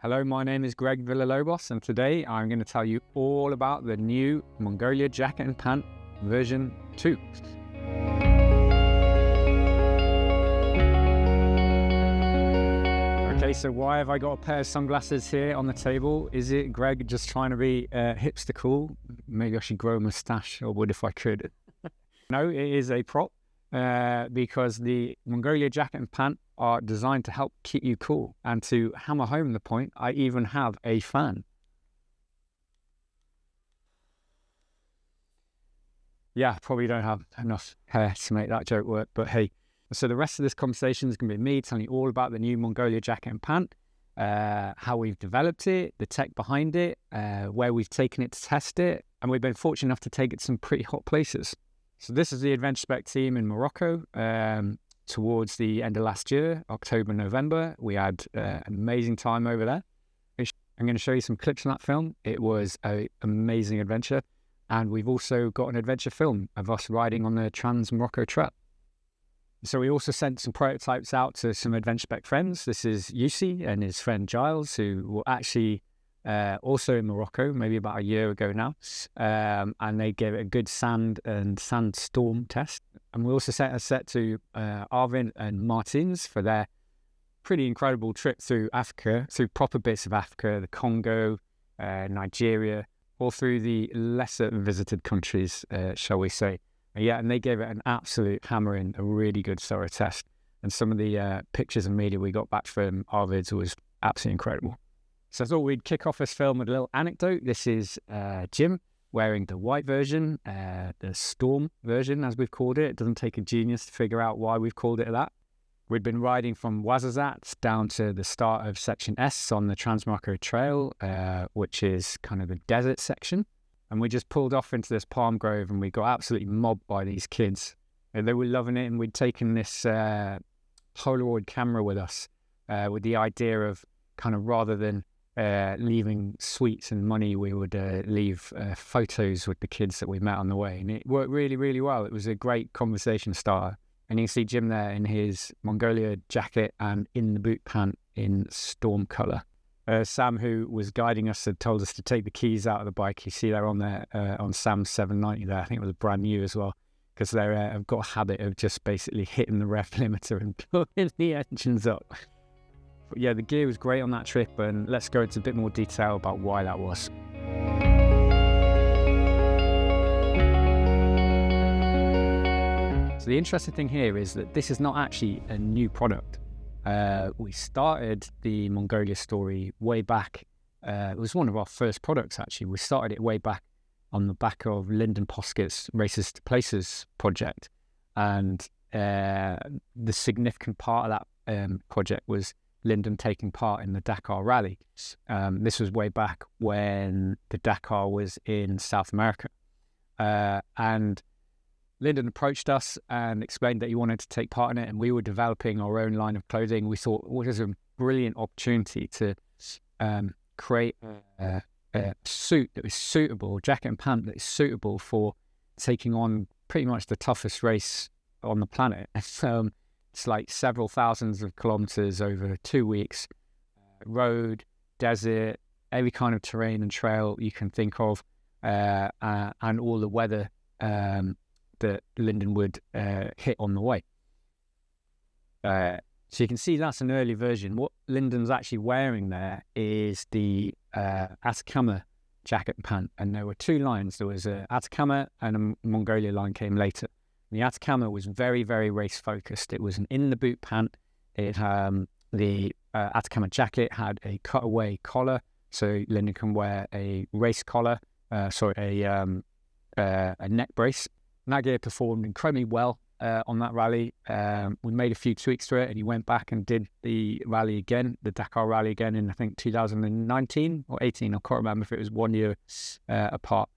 Hello, my name is Greg Villalobos, and today I'm going to tell you all about the new Mongolia Jacket and Pant version 2. Okay, so why have I got a pair of sunglasses here on the table? Is it Greg just trying to be hipster cool? Maybe I should grow a moustache, or would if I could. No, it is a prop because the Mongolia Jacket and Pant are designed to help keep you cool. And to hammer home the point, I even have a fan. Yeah, probably don't have enough hair to make that joke work, but hey. So the rest of this conversation is going to be me telling you all about the new Mongolia Jacket and Pant, how we've developed it, the tech behind it, where we've taken it to test it, and we've been fortunate enough to take it to some pretty hot places. So this is the Adventure Spec team in Morocco. Towards the end of last year, October, November, we had an amazing time over there. I'm going to show you some clips from that film. It was an amazing adventure. And we've also got an adventure film of us riding on the Trans Morocco Trail. So we also sent some prototypes out to some Adventure Spec friends. This is Yussi and his friend Giles, who were actually also in Morocco, maybe about a year ago now. And they gave it a good sand and sandstorm test. And we also sent a set to Arvin and Martins for their pretty incredible trip through Africa, through proper bits of Africa, the Congo, Nigeria, all through the lesser visited countries, shall we say. Yeah, and they gave it an absolute hammering, a really good thorough test. And some of the pictures and media we got back from Arvid's was absolutely incredible. So I thought we'd kick off this film with a little anecdote. This is Jim wearing the white version, the Storm version, as we've called it. It doesn't take a genius to figure out why we've called it that. We'd been riding from Ouarzazate down to the start of Section S on the Trans Morocco Trail, which is kind of the desert section. And we just pulled off into this palm grove and we got absolutely mobbed by these kids. And they were loving it, and we'd taken this Polaroid camera with us with the idea of kind of rather than leaving sweets and money, we would leave photos with the kids that we met on the way. And it worked really, really well. It was a great conversation starter. And you can see Jim there in his Mongolia jacket and in the boot pant in storm colour. Sam, who was guiding us, had told us to take the keys out of the bike. You see there on there on Sam's 790 there. I think it was brand new as well, because they have got a habit of just basically hitting the rev limiter and blowing the engines up. But yeah, the gear was great on that trip, and let's go into a bit more detail about why that was. So the interesting thing here is that this is not actually a new product. We started the Mongolia story way back. It was one of our first products, actually. We started it way back on the back of Lyndon Poskett's Races to Places project. And the significant part of that project was Lyndon taking part in the Dakar rally. This was way back when the Dakar was in South America. And Lyndon approached us and explained that he wanted to take part in it, and we were developing our own line of clothing. We thought, what is a brilliant opportunity to create a suit that is suitable, jacket and pant that is suitable for taking on pretty much the toughest race on the planet. It's like several thousands of kilometers over 2 weeks, road, desert, every kind of terrain and trail you can think of, and all the weather that Lyndon would hit on the way. So you can see that's an early version. What Lyndon's actually wearing there is the Atacama jacket and pant, and there were two lines. There was a Atacama and a Mongolia line came later. The Atacama was very, very race focused. It was an in the boot pant. It the Atacama jacket had a cutaway collar, so Lyndon can wear a race collar, a neck brace. And that gear performed incredibly well on that rally. We made a few tweaks to it, and he went back and did the rally again, the Dakar rally again in I think 2019 or 18. I can't remember if it was 1 year apart.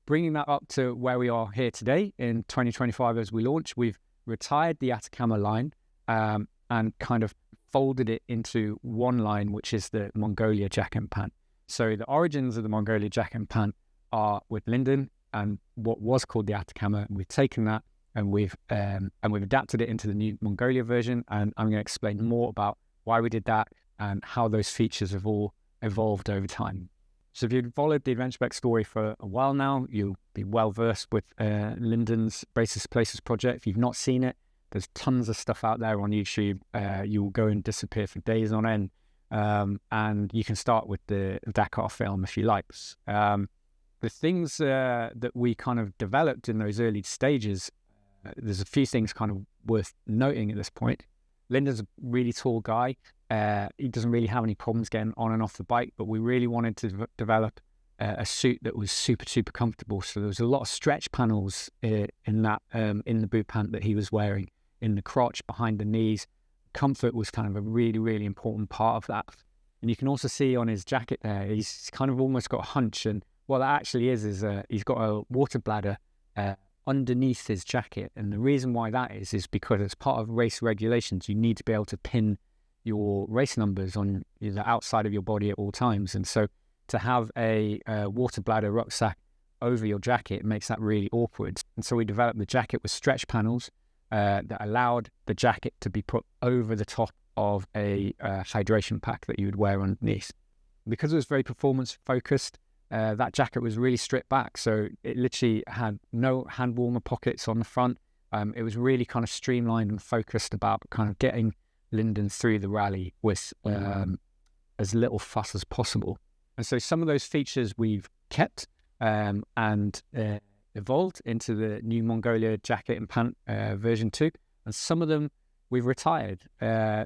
Bringing that up to where we are here today in 2025 as we launch, we've retired the Atacama line and kind of folded it into one line, which is the Mongolia Jacket and Pant. So the origins of the Mongolia Jacket and Pant are with Lyndon and what was called the Atacama. We've taken that and we've adapted it into the new Mongolia version, and I'm going to explain more about why we did that and how those features have all evolved over time. So if you've followed the Adventure Spec story for a while now, you'll be well versed with Lyndon's Braces Places project. If you've not seen it, there's tons of stuff out there on YouTube. You'll go and disappear for days on end. And you can start with the Dakar film if you like. The things that we kind of developed in those early stages, there's a few things kind of worth noting at this point. Lyndon's a really tall guy. He doesn't really have any problems getting on and off the bike, but we really wanted to develop a suit that was super, super comfortable. So there was a lot of stretch panels in the boot pant that he was wearing, in the crotch, behind the knees. Comfort was kind of a really, really important part of that. And you can also see on his jacket there, he's kind of almost got a hunch. And what that actually is he's got a water bladder underneath his jacket. And the reason why that is because as part of race regulations, you need to be able to pin your race numbers on the outside of your body at all times. And so to have a water bladder rucksack over your jacket makes that really awkward. And so we developed the jacket with stretch panels that allowed the jacket to be put over the top of a hydration pack that you would wear underneath. Because it was very performance focused, that jacket was really stripped back. So it literally had no hand warmer pockets on the front. It was really kind of streamlined and focused about kind of getting Lyndon through the rally with as little fuss as possible. And so some of those features we've kept and evolved into the new Mongolia Jacket and Pant version 2. And some of them we've retired.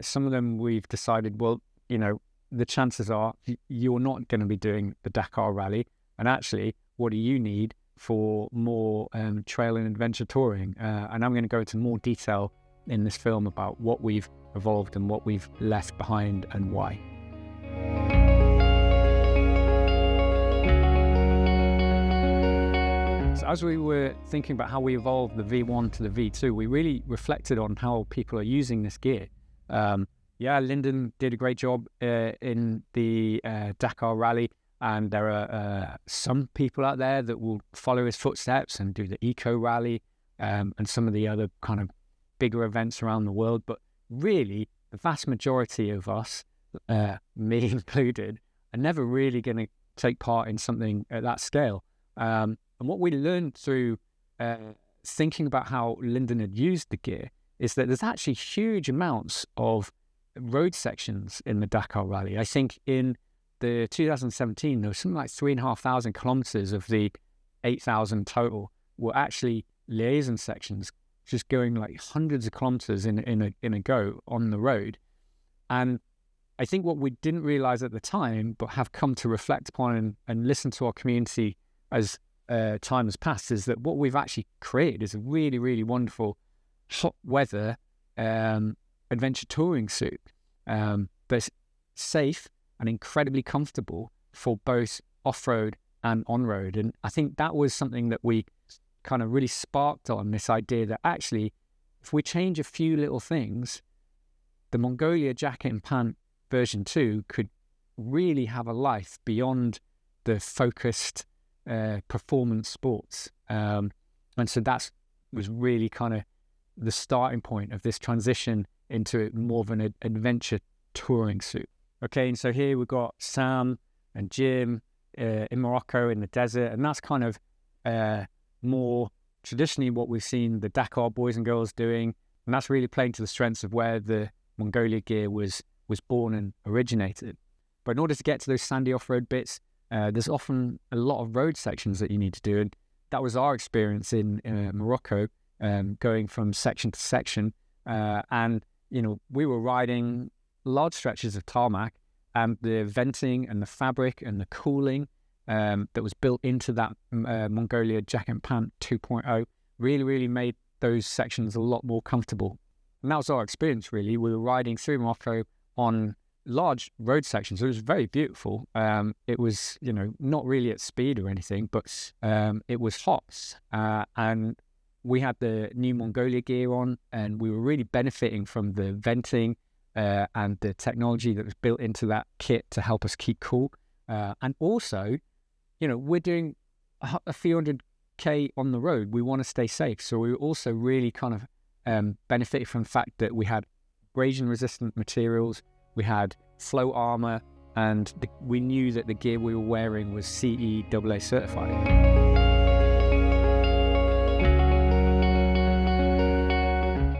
Some of them we've decided, well, the chances are you're not going to be doing the Dakar rally. And actually, what do you need for more trail and adventure touring? And I'm going to go into more detail in this film about what we've evolved and what we've left behind and why. So as we were thinking about how we evolved the V1 to the V2, we really reflected on how people are using this gear. Lyndon did a great job in the Dakar rally, and there are some people out there that will follow his footsteps and do the eco rally and some of the other kind of bigger events around the world. But really, the vast majority of us, me included, are never really going to take part in something at that scale. And what we learned through thinking about how Lyndon had used the gear is that there's actually huge amounts of road sections in the Dakar rally. I think in the 2017, there was something like 3,500 kilometers of the 8,000 total were actually liaison sections, just going like hundreds of kilometers in a go on the road. And I think what we didn't realize at the time, but have come to reflect upon and listen to our community as time has passed, is that what we've actually created is a really, really wonderful hot weather adventure touring suit that's safe and incredibly comfortable for both off-road and on-road. And I think that was something that we kind of really sparked on, this idea that actually, if we change a few little things, the Mongolia Jacket and Pant version 2 could really have a life beyond the focused performance sports. And so that was really kind of the starting point of this transition into more of an adventure touring suit. Okay, and so here we've got Sam and Jim in Morocco in the desert, and that's kind of more traditionally what we've seen the Dakar boys and girls doing, and that's really playing to the strengths of where the Mongolia gear was born and originated. But in order to get to those sandy off-road bits, there's often a lot of road sections that you need to do, and that was our experience in Morocco, going from section to section, and we were riding large stretches of tarmac, and the venting and the fabric and the cooling that was built into that Mongolia Jacket and Pant 2.0 really, really made those sections a lot more comfortable. And that was our experience, really. We were riding through Morocco on large road sections. It was very beautiful. It was, not really at speed or anything, but it was hot. And we had the new Mongolia gear on, and we were really benefiting from the venting and the technology that was built into that kit to help us keep cool. And also, we're doing a few hundred K on the road. We want to stay safe. So we were also really kind of benefited from the fact that we had abrasion resistant materials we had flow armour, and we knew that the gear we were wearing was CE AA certified.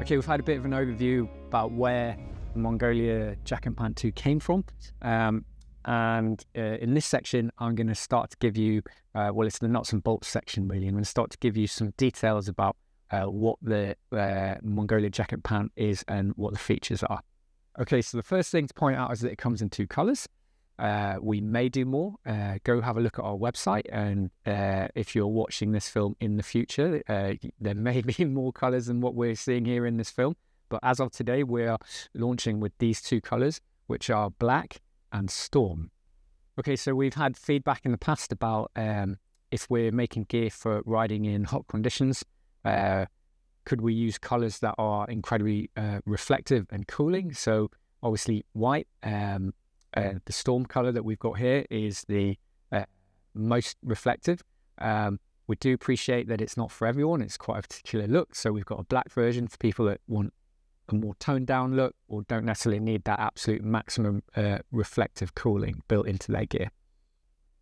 Okay, we've had a bit of an overview about where the Mongolia Jacket Pant 2 came from. In this section, I'm going to start to give you, it's the nuts and bolts section really. I'm going to start to give you some details about what the Mongolia Jacket Pant is and what the features are. Okay, so the first thing to point out is that it comes in 2 colours. We may do more. Go have a look at our website, and if you're watching this film in the future, there may be more colours than what we're seeing here in this film. But as of today, we're launching with these 2 colours, which are black and storm. Okay, so we've had feedback in the past about if we're making gear for riding in hot conditions, could we use colours that are incredibly reflective and cooling? So obviously white, the storm colour that we've got here is the most reflective. We do appreciate that it's not for everyone. It's quite a particular look. So we've got a black version for people that want a more toned down look or don't necessarily need that absolute maximum reflective cooling built into their gear.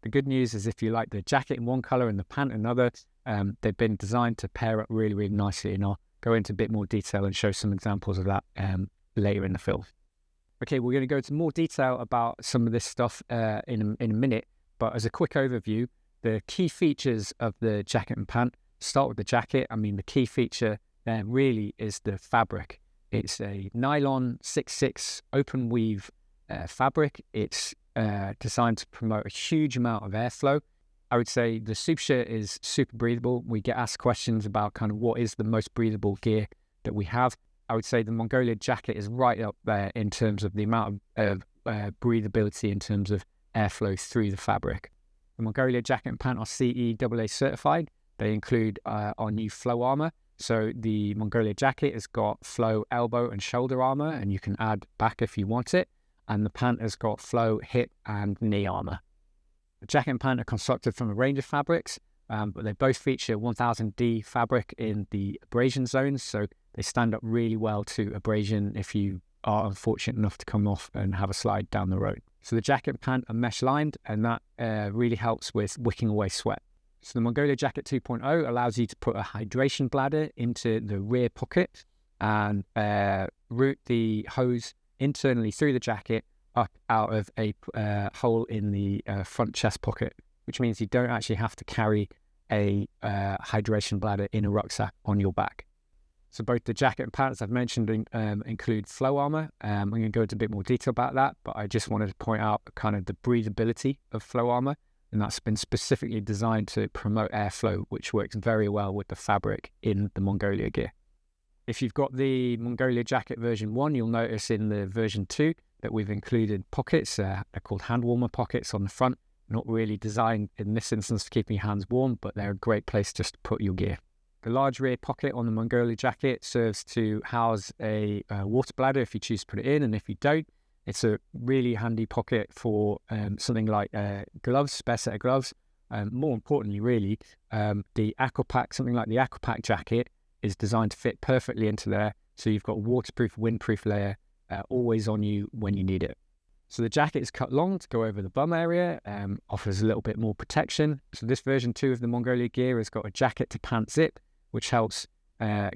The good news is if you like the jacket in one colour and the pant in another, they've been designed to pair up really, really nicely, and I'll go into a bit more detail and show some examples of that later in the film. Okay, we're going to go into more detail about some of this stuff in a minute, but as a quick overview, the key features of the jacket and pant, start with the jacket. I mean, the key feature there really is the fabric. It's a nylon 6/6 open weave fabric. It's designed to promote a huge amount of airflow. I would say the Supershirt is super breathable. We get asked questions about kind of what is the most breathable gear that we have. I would say the Mongolia Jacket is right up there in terms of the amount of breathability in terms of airflow through the fabric. The Mongolia Jacket and Pant are CE AA certified. They include our new flow armour. So the Mongolia Jacket has got flow elbow and shoulder armour, and you can add back if you want it. And the pant has got flow hip and knee armour. The jacket and pant are constructed from a range of fabrics, but they both feature 1000D fabric in the abrasion zones, so they stand up really well to abrasion if you are unfortunate enough to come off and have a slide down the road. So the jacket and pant are mesh lined, and that really helps with wicking away sweat. So the Mongolia Jacket 2.0 allows you to put a hydration bladder into the rear pocket and route the hose internally through the jacket up out of a hole in the front chest pocket, which means you don't actually have to carry a hydration bladder in a rucksack on your back. So both the jacket and pants I've mentioned include flow armour. I'm going to go into a bit more detail about that, but I just wanted to point out kind of the breathability of flow armour, and that's been specifically designed to promote airflow, which works very well with the fabric in the Mongolia gear. If you've got the Mongolia Jacket version 1, you'll notice in the version 2 that we've included pockets. They're called hand warmer pockets on the front. Not really designed in this instance for keeping your hands warm, but they're a great place just to put your gear. The large rear pocket on the Mongolia Jacket serves to house a water bladder if you choose to put it in, and if you don't, it's a really handy pocket for something like gloves, spare set of gloves. More importantly, really, the Aqua pack, something like the Aqua pack jacket, is designed to fit perfectly into there, so you've got a waterproof, windproof layer always on you when you need it. So the jacket is cut long to go over the bum area, offers a little bit more protection. So this version 2 of the Mongolia gear has got a jacket to pant zip, which helps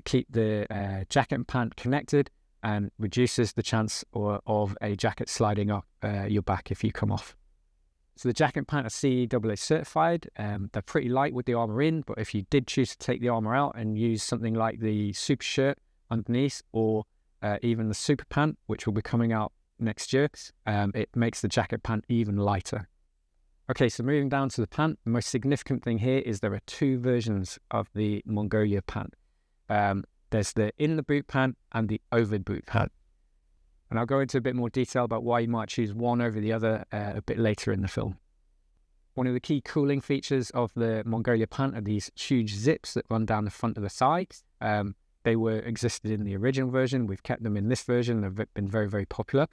keep the jacket and pant connected and reduces the chance of a jacket sliding up your back if you come off. So the jacket and pant are CE AA certified. They're pretty light with the armour in, but if you did choose to take the armour out and use something like the Supershirt underneath, or even the Superpant, which will be coming out next year, it makes the jacket pant even lighter. Okay, so moving down to the pant, the most significant thing here is there are 2 versions of the Mongolia pant. There's the in the boot pant and the over the boot pant. And I'll go into a bit more detail about why you might choose one over the other a bit later in the film. One of the key cooling features of the Mongolia pant are these huge zips that run down the front of the thigh. They existed in the original version. We've kept them in this version. They've been very, very popular.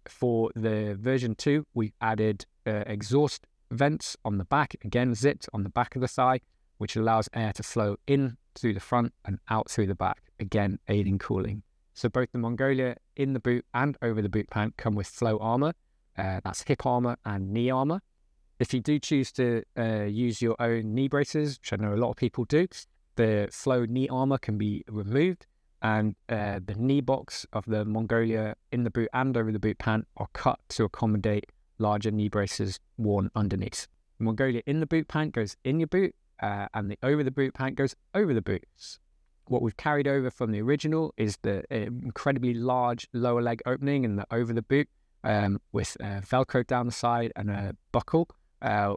For the version 2, we added exhaust vents on the back, again zipped on the back of the thigh, which allows air to flow in through the front and out through the back, again aiding cooling. So both the Mongolia in the boot and over the boot pant come with flow armour. That's hip armour and knee armour. If you do choose to use your own knee braces, which I know a lot of people do, the flow knee armour can be removed, and the knee box of the Mongolia in the boot and over the boot pant are cut to accommodate larger knee braces worn underneath. The Mongolia in the boot pant goes in your boot, and the over the boot pant goes over the boots. What we've carried over from the original is the incredibly large lower leg opening in the over the boot, with Velcro down the side and a buckle.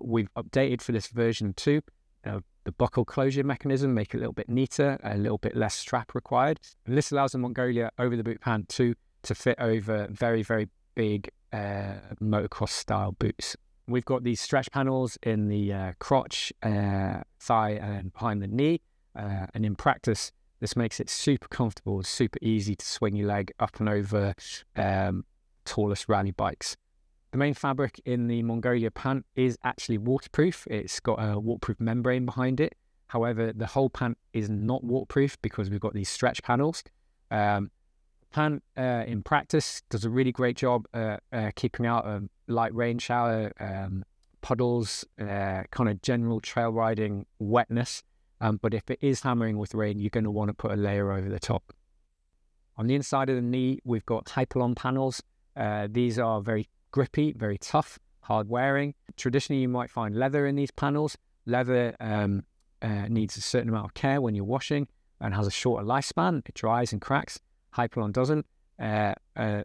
We've updated for this version 2 the buckle closure mechanism, make it a little bit neater, a little bit less strap required. And this allows the Mongolia over the boot pant 2 to fit over very, very big motocross style boots. We've got these stretch panels in the crotch, thigh, and behind the knee. And in practice, this makes it super comfortable, super easy to swing your leg up and over tallest rally bikes. The main fabric in the Mongolia pant is actually waterproof. It's got a waterproof membrane behind it. However, the whole pant is not waterproof because we've got these stretch panels. Pant in practice does a really great job keeping out a light rain shower, puddles, kind of general trail riding wetness. But if it is hammering with rain, you're going to want to put a layer over the top. On the inside of the knee, we've got Hypalon panels. These are very grippy, very tough, hard wearing. Traditionally, you might find leather in these panels. Leather needs a certain amount of care when you're washing and has a shorter lifespan. It dries and cracks. Hypalon doesn't,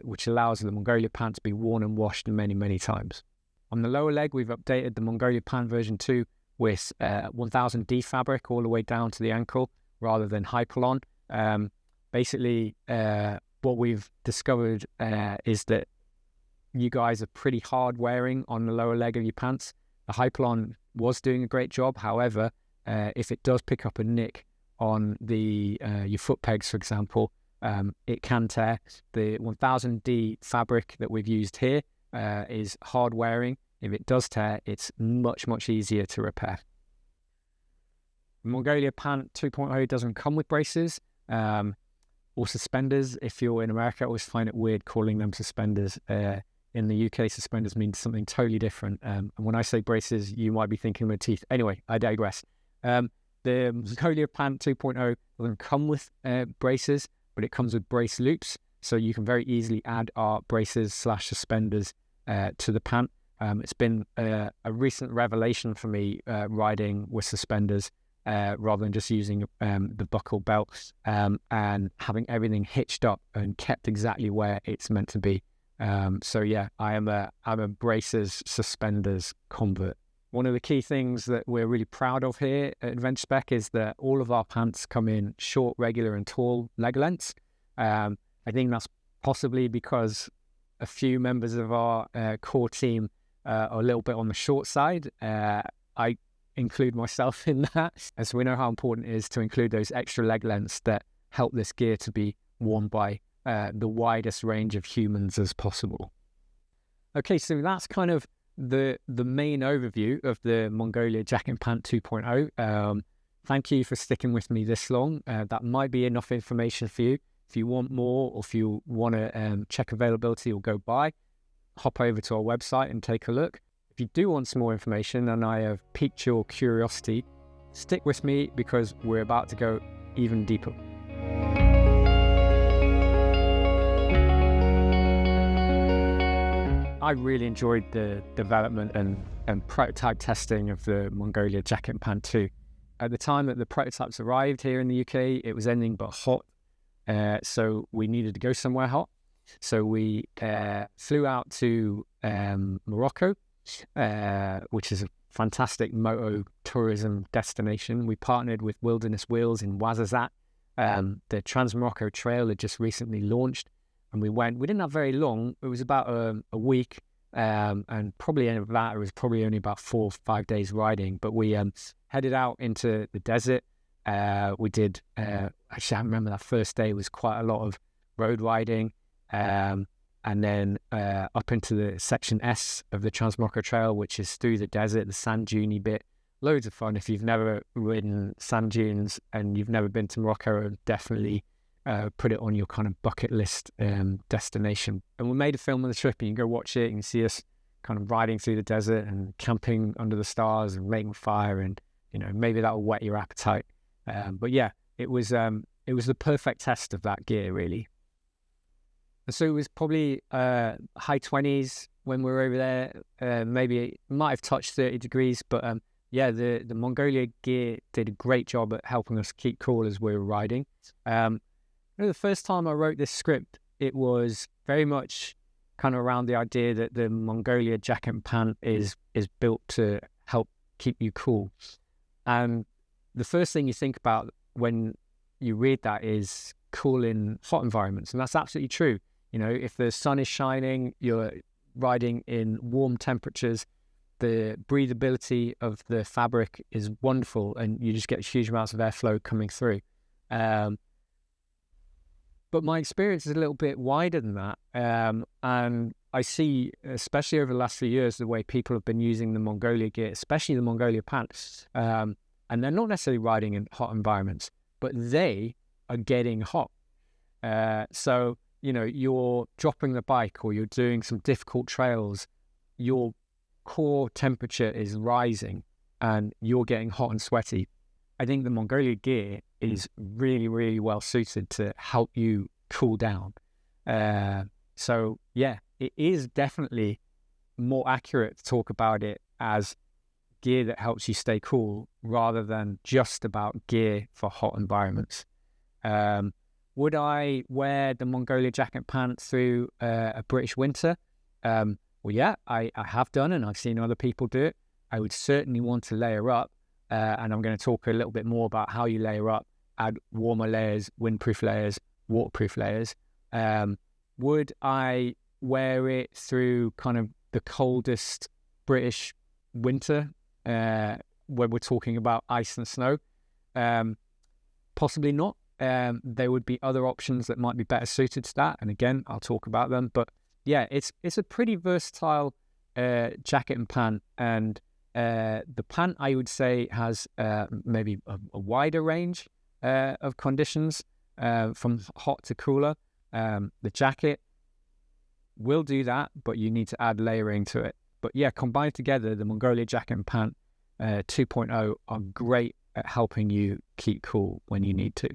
which allows the Mongolia pant to be worn and washed many, many times. On the lower leg, we've updated the Mongolia pant version 2 with 1000D fabric all the way down to the ankle rather than Hypalon. Basically, what we've discovered is that you guys are pretty hard wearing on the lower leg of your pants. The Hypalon was doing a great job. However, if it does pick up a nick on the your foot pegs, for example, it can tear. The 1000D fabric that we've used here is hard wearing. If it does tear, it's much, much easier to repair. The Mongolia Pant 2.0 doesn't come with braces or suspenders. If you're in America, I always find it weird calling them suspenders. In the UK, suspenders means something totally different. And when I say braces, you might be thinking with teeth. Anyway, I digress. The Mongolia Pant 2.0 doesn't come with braces, but it comes with brace loops. So you can very easily add our braces/suspenders to the pant. It's been a recent revelation for me riding with suspenders rather than just using the buckle belt and having everything hitched up and kept exactly where it's meant to be. So yeah, I'm a braces suspenders convert. One of the key things that we're really proud of here at Adventure Spec is that all of our pants come in short, regular and tall leg lengths. I think that's possibly because a few members of our core team are a little bit on the short side. I include myself in that, as we know how important it is to include those extra leg lengths that help this gear to be worn by the widest range of humans as possible. Okay, so that's kind of the main overview of the Mongolia Jacket Pant 2.0. Thank you for sticking with me this long. That might be enough information for you. If you want more, or if you want to check availability or go buy, hop over to our website and take a look. If you do want some more information and I have piqued your curiosity, stick with me because we're about to go even deeper. I really enjoyed the development and prototype testing of the Mongolia Jacket Pant 2. At the time that the prototypes arrived here in the UK, it was anything but hot, so we needed to go somewhere hot. So we flew out to Morocco, which is a fantastic moto tourism destination. We partnered with Wilderness Wheels in Ouarzazate. The Trans Morocco Trail had just recently launched, and we went. We didn't have very long. It was about a week, and probably end of that, it was probably only about 4 or 5 days riding. But we headed out into the desert. We did, actually I remember that first day was quite a lot of road riding, and then up into the section S of the Trans Morocco Trail, which is through the desert, the sand dune bit. Loads of fun. If you've never ridden sand dunes and you've never been to Morocco, I would definitely put it on your kind of bucket list destination. And we made a film of the trip, and you can go watch it. You can see us kind of riding through the desert and camping under the stars and making fire, and maybe that will whet your appetite. But yeah, it was the perfect test of that gear, really. And so it was probably high 20s when we were over there. Maybe it might have touched 30 degrees, but yeah, the Mongolia gear did a great job at helping us keep cool as we were riding. The first time I wrote this script, it was very much kind of around the idea that the Mongolia Jacket Pant is built to help keep you cool. And the first thing you think about when you read that is cool in hot environments. And that's absolutely true. If the sun is shining, you're riding in warm temperatures, the breathability of the fabric is wonderful, and you just get huge amounts of airflow coming through. But my experience is a little bit wider than that. And I see, especially over the last few years, the way people have been using the Mongolia gear, especially the Mongolia pants. And they're not necessarily riding in hot environments, but they are getting hot. So, you're dropping the bike or you're doing some difficult trails, your core temperature is rising and you're getting hot and sweaty. I think the Mongolia gear is really, really well suited to help you cool down. So yeah, it is definitely more accurate to talk about it as gear that helps you stay cool rather than just about gear for hot environments. Would I wear the Mongolia Jacket Pant through a British winter? Well, yeah, I have done, and I've seen other people do it. I would certainly want to layer up, and I'm going to talk a little bit more about how you layer up, add warmer layers, windproof layers, waterproof layers. Would I wear it through kind of the coldest British winter, when we're talking about ice and snow? Possibly not. There would be other options that might be better suited to that, and again, I'll talk about them. But yeah, it's a pretty versatile jacket and pant, and the pant, I would say, has maybe a wider range of conditions, from hot to cooler. The jacket will do that, but you need to add layering to it. But yeah, combined together, the Mongolia Jacket and Pant 2.0 are great at helping you keep cool when you need to.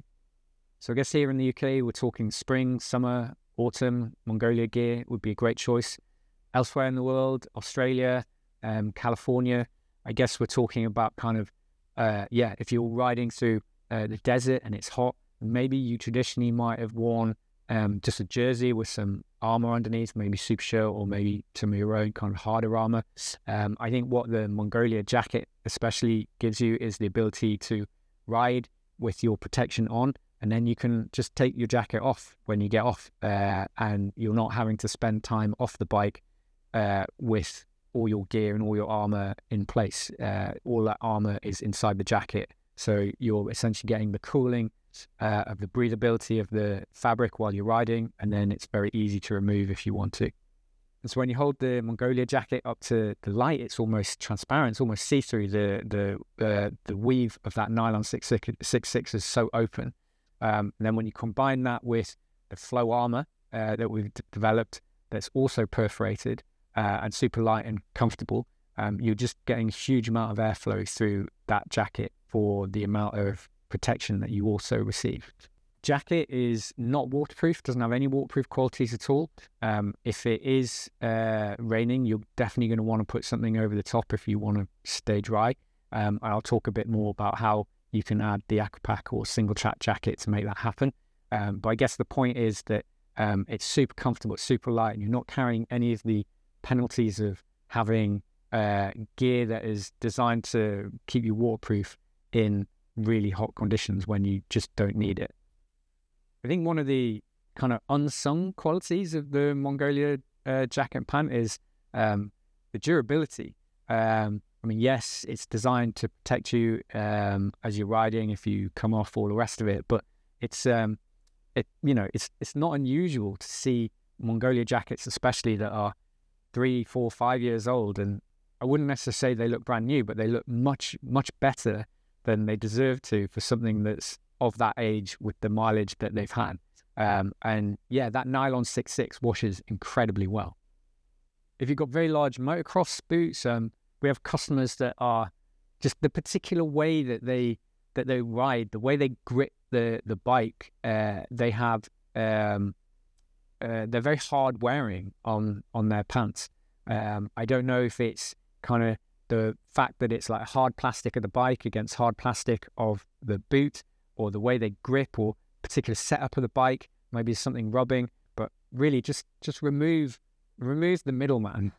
So I guess here in the UK, we're talking spring, summer, autumn. Mongolia gear would be a great choice. Elsewhere in the world, Australia, California, I guess we're talking about kind of, if you're riding through the desert and it's hot, maybe you traditionally might have worn just a jersey with some armour underneath, maybe Supershirt, or maybe some of your own kind of harder armour. I think what the Mongolia jacket especially gives you is the ability to ride with your protection on, and then you can just take your jacket off when you get off, and you're not having to spend time off the bike with all your gear and all your armour in place. All that armour is inside the jacket, so you're essentially getting the cooling of the breathability of the fabric while you're riding, and then it's very easy to remove if you want to. And so when you hold the Mongolia jacket up to the light, it's almost transparent, it's almost see-through. The weave of that nylon 6.6 is so open. And then when you combine that with the flow armour that we've developed, that's also perforated and super light and comfortable, you're just getting a huge amount of airflow through that jacket for the amount of protection that you also receive. Jacket is not waterproof, doesn't have any waterproof qualities at all. If it is raining, you're definitely going to want to put something over the top if you want to stay dry. I'll talk a bit more about how you can add the Aqua or Singletrack jacket to make that happen. But I guess the point is that it's super comfortable, it's super light, and you're not carrying any of the penalties of having gear that is designed to keep you waterproof in really hot conditions when you just don't need it. I think one of the kind of unsung qualities of the Mongolia jacket pant is the durability. I mean, yes, it's designed to protect you as you're riding if you come off, all the rest of it, but it's not unusual to see Mongolia jackets, especially that are 3, 4, 5 years old, and I wouldn't necessarily say they look brand new, but they look much, much better than they deserve to for something that's of that age with the mileage that they've had. And yeah, that nylon 6.6 washes incredibly well. If you've got very large motocross boots, we have customers that are just the particular way that they ride, the way they grip the bike. They have they're very hard wearing on their pants. I don't know if it's kind of the fact that it's like hard plastic of the bike against hard plastic of the boot, or the way they grip, or particular setup of the bike. Maybe it's something rubbing, but really just remove the middleman.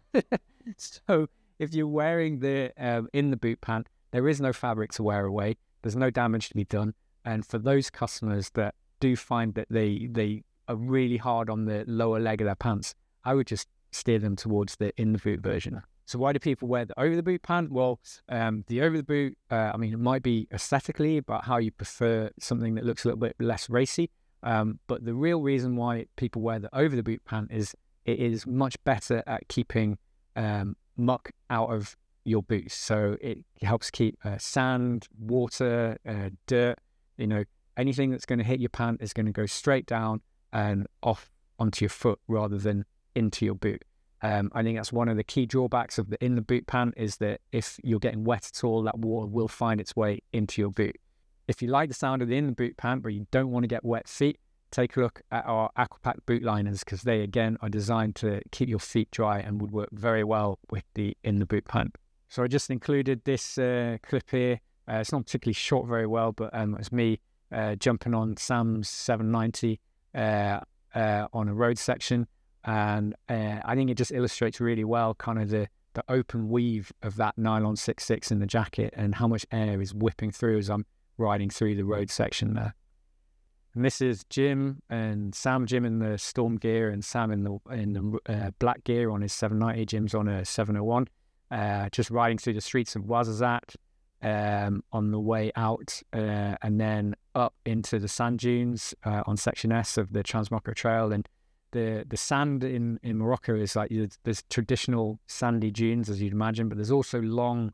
So if you're wearing the in the boot pant, there is no fabric to wear away. There's no damage to be done. And for those customers that do find that they are really hard on the lower leg of their pants, I would just steer them towards the in the boot version. So why do people wear the over the boot pant? Well, the over the boot, I mean, it might be aesthetically about how you prefer something that looks a little bit less racy. But the real reason why people wear the over the boot pant is it is much better at keeping muck out of your boots. So it helps keep sand, water, dirt, anything that's going to hit your pant is going to go straight down and off onto your foot rather than into your boot. I think that's one of the key drawbacks of the in the boot pant, is that if you're getting wet at all, that water will find its way into your boot. If you like the sound of the in the boot pant but you don't want to get wet feet, take a look at our Aqua boot liners, because they again are designed to keep your feet dry and would work very well with the in the boot pant. So I just included this clip here. It's not particularly shot very well, but it's me jumping on Sam's 790 on a road section. And I think it just illustrates really well kind of the open weave of that nylon 6.6 in the jacket and how much air is whipping through as I'm riding through the road section there. And this is Jim in the storm gear, and Sam in the black gear on his 790. Jim's on a 701. Just riding through the streets of Ouarzazate on the way out, and then up into the sand dunes on section S of the Trans Morocco Trail. And the sand in Morocco is like, there's traditional sandy dunes, as you'd imagine, but there's also long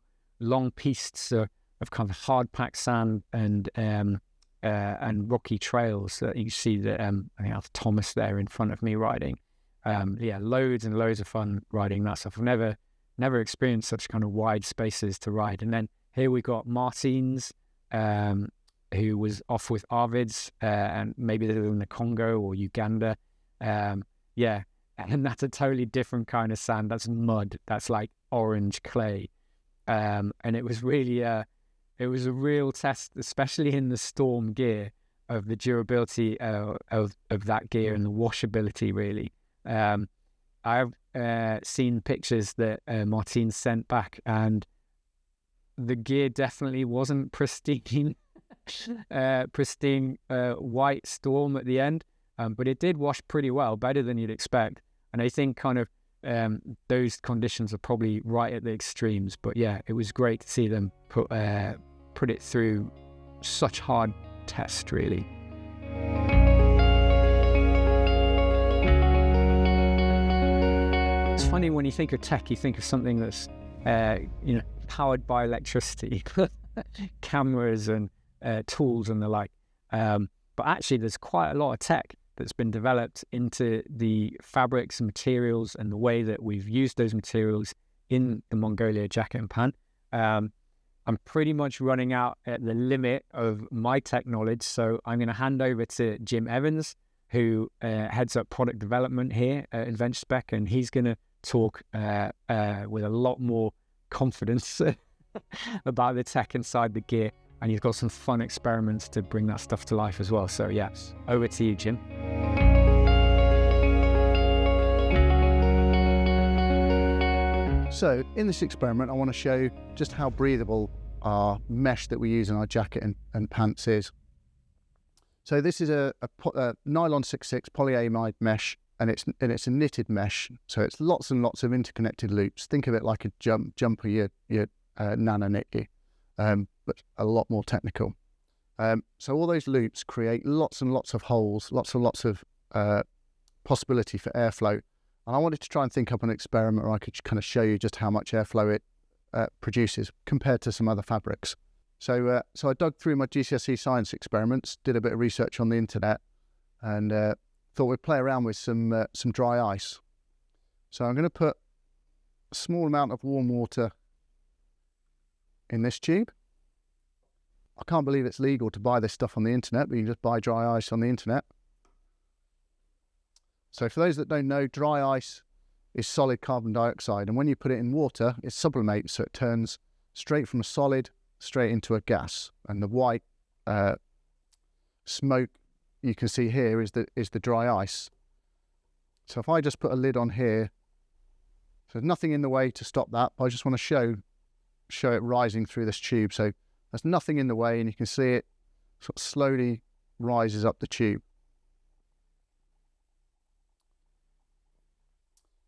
pistes of kind of hard packed sand and rocky trails that you see that I think I have Thomas there in front of me riding. Loads and loads of fun riding that stuff. I've never experienced such kind of wide spaces to ride. And then here we got Martins, who was off with Arvids, and maybe they're in the Congo or Uganda. And that's a totally different kind of sand. That's mud. That's like orange clay. And it was really it was a real test, especially in the storm gear, of the durability of that gear and the washability, really. I've seen pictures that Martin sent back, and the gear definitely wasn't pristine, white storm at the end, but it did wash pretty well, better than you'd expect. And I think kind of those conditions are probably right at the extremes. But yeah, it was great to see them put it through such hard test, really. It's funny when you think of tech, you think of something that's powered by electricity, cameras and tools and the like. But actually, there's quite a lot of tech that's been developed into the fabrics and materials and the way that we've used those materials in the Mongolia Jacket and Pant. I'm pretty much running out at the limit of my tech knowledge, so I'm going to hand over to Jim Evans, who heads up product development here at Adventure Spec, and he's going to talk with a lot more confidence about the tech inside the gear, and he's got some fun experiments to bring that stuff to life as well. So yeah, over to you, Jim. So in this experiment, I want to show just how breathable our mesh that we use in our jacket and pants is. So this is a nylon 6.6 polyamide mesh, and it's a knitted mesh. So it's lots and lots of interconnected loops. Think of it like a jumper your nana knit you, but a lot more technical. So all those loops create lots and lots of holes, lots of possibility for airflow. And I wanted to try and think up an experiment where I could kind of show you just how much airflow it produces compared to some other fabrics. So I dug through my GCSE science experiments, did a bit of research on the internet, and thought we'd play around with some dry ice. So I'm going to put a small amount of warm water in this tube. I can't believe it's legal to buy this stuff on the internet, but you can just buy dry ice on the internet. So for those that don't know, dry ice is solid carbon dioxide, and when you put it in water, it sublimates, so it turns straight from a solid straight into a gas. And the white smoke you can see here is the dry ice. So if I just put a lid on here, so there's nothing in the way to stop that, but I just want to show it rising through this tube. So there's nothing in the way, and you can see it sort of slowly rises up the tube.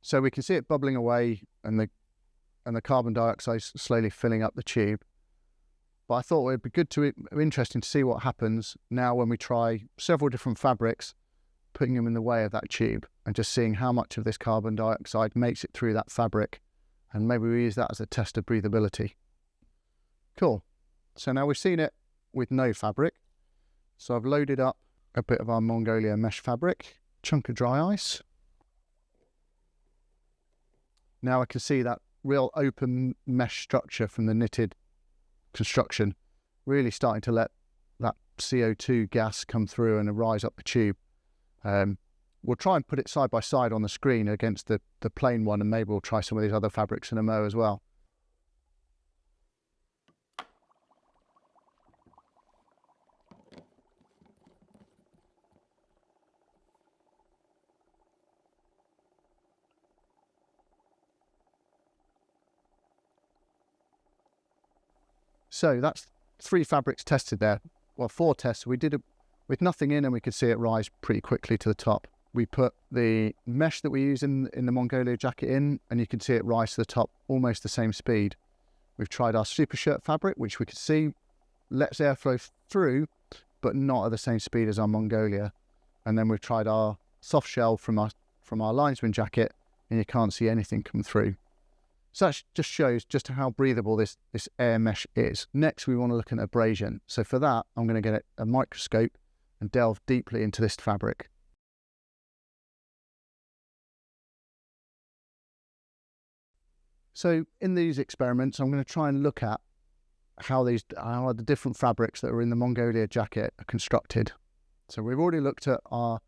So we can see it bubbling away, and the carbon dioxide slowly filling up the tube. But I thought it'd be interesting to see what happens now when we try several different fabrics, putting them in the way of that tube, and just seeing how much of this carbon dioxide makes it through that fabric. And maybe we use that as a test of breathability. Cool. So now we've seen it with no fabric. So I've loaded up a bit of our Mongolia mesh fabric, chunk of dry ice. Now I can see that real open mesh structure from the knitted construction really starting to let that CO2 gas come through and rise up the tube. We'll try and put it side by side on the screen against the plain one, and maybe we'll try some of these other fabrics in a mo as well. So that's 3 fabrics tested there. Well, 4 tests. We did it with nothing in, and we could see it rise pretty quickly to the top. We put the mesh that we use in the Mongolia jacket in, and you can see it rise to the top almost the same speed. We've tried our Supershirt fabric, which we could see lets airflow through, but not at the same speed as our Mongolia. And then we've tried our soft shell from our Linesman jacket, and you can't see anything come through. So that just shows just how breathable this air mesh is. Next, we want to look at abrasion. So for that, I'm going to get a microscope and delve deeply into this fabric. So in these experiments, I'm going to try and look at how the different fabrics that are in the Mongolia jacket are constructed. So we've already looked at our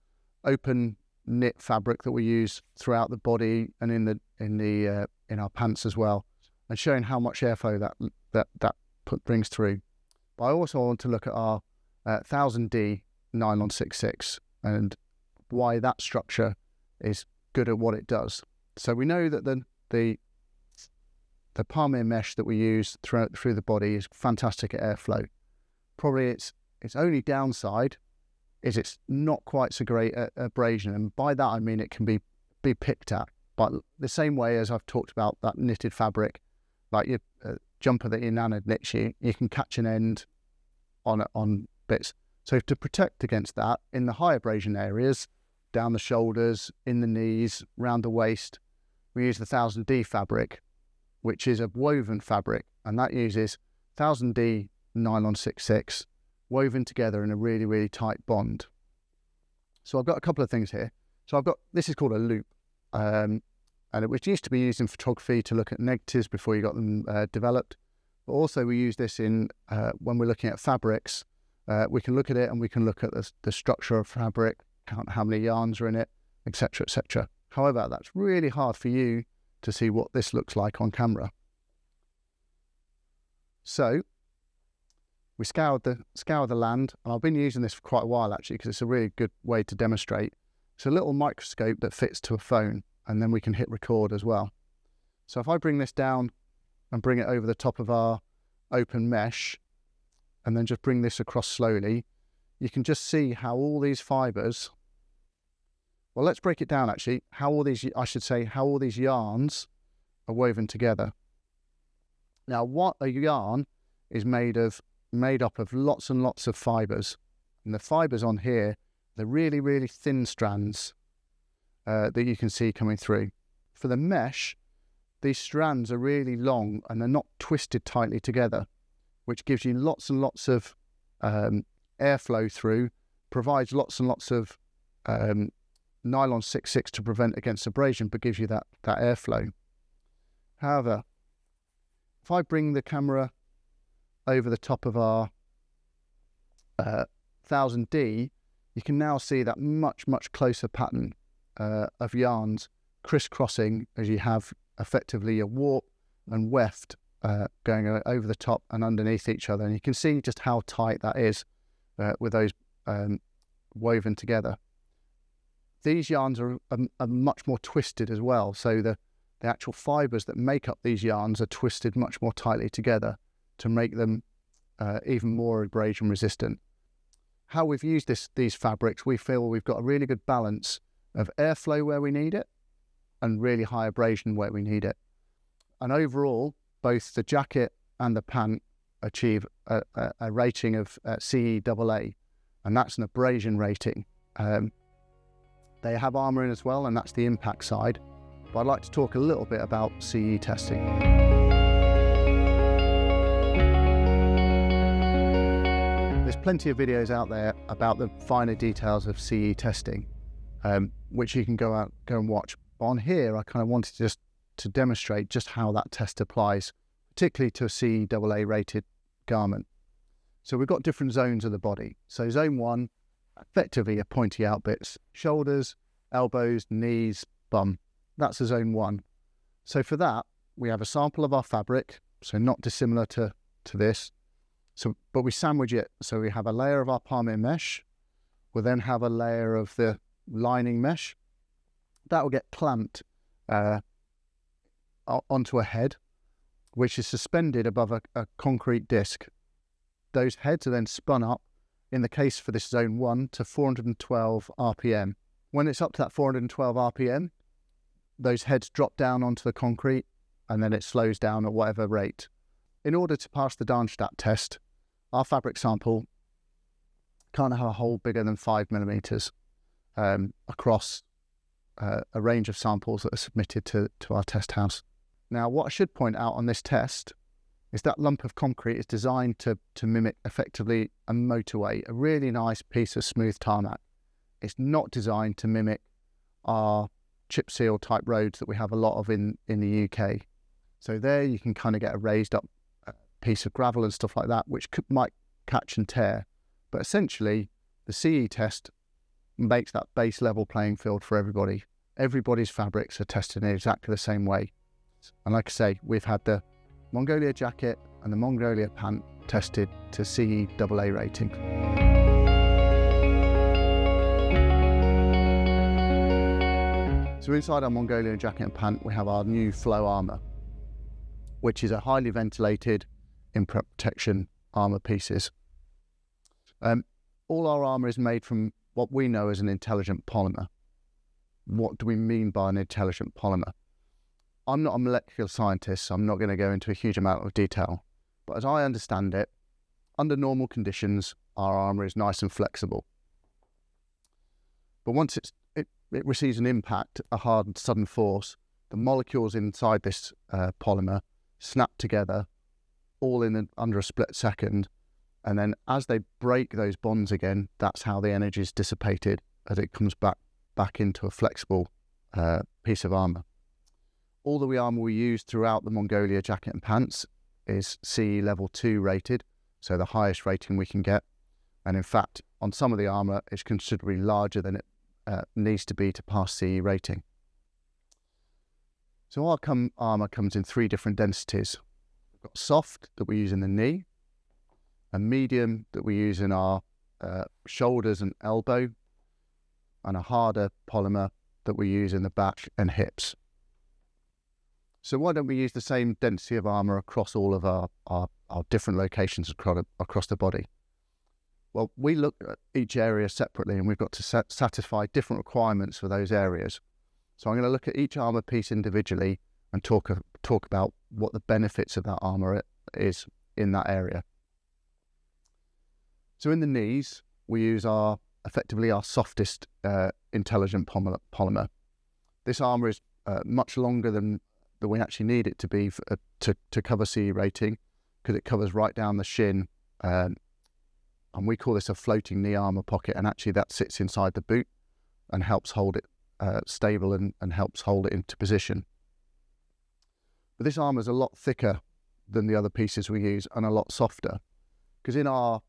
open knit fabric that we use throughout the body and in our pants as well, and showing how much airflow that brings through. But I also want to look at our 1000D nylon 6/6 and why that structure is good at what it does. So we know that the armour mesh that we use through the body is fantastic at airflow. Probably its only downside is it's not quite so great at abrasion, and by that I mean it can be picked at. But the same way as I've talked about that knitted fabric, like your jumper that your nana knits you can catch an end on bits. So to protect against that, in the high abrasion areas, down the shoulders, in the knees, round the waist, we use the 1000D fabric, which is a woven fabric, and that uses 1000D nylon 6/6 woven together in a really, really tight bond. So I've got a couple of things here. So this is called a loop. And it used to be used in photography to look at negatives before you got them developed. But also we use this in when we're looking at fabrics. We can look at it, and we can look at the structure of fabric, count how many yarns are in it, etc., etc. However, that's really hard for you to see what this looks like on camera. So we scoured the land, and I've been using this for quite a while actually, because it's a really good way to demonstrate. It's a little microscope that fits to a phone, and then we can hit record as well. So if I bring this down and bring it over the top of our open mesh, and then just bring this across slowly, you can just see how all these fibres, well, let's break it down actually, how all these yarns are woven together. Now, what a yarn is made up of lots and lots of fibres, and the fibres on here, they're really, really thin strands that you can see coming through. For the mesh, these strands are really long, and they're not twisted tightly together. which gives you lots and lots of airflow through, provides lots and lots of nylon 6/6 to prevent against abrasion, but gives you that airflow. However, if I bring the camera over the top of our 1000D, you can now see that much closer pattern of yarns crisscrossing as you have effectively a warp and weft going over the top and underneath each other. And you can see just how tight that is with those woven together. These yarns are much more twisted as well. So the actual fibres that make up these yarns are twisted much more tightly together to make them even more abrasion resistant. How we've used these fabrics, we feel we've got a really good balance of airflow where we need it and really high abrasion where we need it. And overall, both the jacket and the pant achieve a rating of CE AA, and that's an abrasion rating. They have armour in as well, and that's the impact side. But I'd like to talk a little bit about CE testing. There's plenty of videos out there about the finer details of CE testing, which you can go and watch. But on here, I kind of wanted just to demonstrate just how that test applies, particularly to a CE AA rated garment. So we've got different zones of the body. So zone 1, effectively are pointy out bits: shoulders, elbows, knees, bum. That's a zone 1. So for that, we have a sample of our fabric, so not dissimilar to this. But we sandwich it. So we have a layer of our palmette mesh. We'll then have a layer of the lining mesh. That will get clamped onto a head, which is suspended above a concrete disc. Those heads are then spun up, in the case for this zone 1, to 412 RPM. When it's up to that 412 RPM, those heads drop down onto the concrete, and then it slows down at whatever rate. In order to pass the Darmstadt test, our fabric sample can't have a hole bigger than 5mm across a range of samples that are submitted to our test house. Now, what I should point out on this test is that lump of concrete is designed to mimic effectively a motorway, a really nice piece of smooth tarmac. It's not designed to mimic our chip seal type roads that we have a lot of in the UK. So there you can kind of get a raised up piece of gravel and stuff like that, which might catch and tear. But essentially, the CE test makes that base level playing field for everybody. Everybody's fabrics are tested in exactly the same way. And like I say, we've had the Mongolia Jacket and the Mongolia Pant tested to CE AA rating. So inside our Mongolia Jacket and Pant, we have our new flow armour, which is a highly ventilated impact protection armour pieces. All our armour is made from what we know as an intelligent polymer. What do we mean by an intelligent polymer? I'm not a molecular scientist, so I'm not going to go into a huge amount of detail. But as I understand it, under normal conditions, our armour is nice and flexible. But once it receives an impact, a hard and sudden force, the molecules inside this polymer snap together, all under a split second. And then as they break those bonds again, that's how the energy is dissipated as it comes back into a flexible piece of armour. All the armour we use throughout the Mongolia Jacket and Pants is CE level 2 rated, so the highest rating we can get. And in fact, on some of the armour, it's considerably larger than it needs to be to pass CE rating. So our armour comes in 3 different densities. We've got soft that we use in the knee, a medium that we use in our shoulders and elbow, and a harder polymer that we use in the back and hips. So why don't we use the same density of armour across all of our different locations across the body? Well, we look at each area separately, and we've got to satisfy different requirements for those areas. So I'm going to look at each armour piece individually and talk about what the benefits of that armour is in that area. So in the knees, we use effectively our softest intelligent polymer. This armour is much longer than we actually need it to be to cover CE rating. because it covers right down the shin. And we call this a floating knee armour pocket, and actually that sits inside the boot and helps hold it stable and helps hold it into position. But this armour is a lot thicker than the other pieces we use and a lot softer, because in our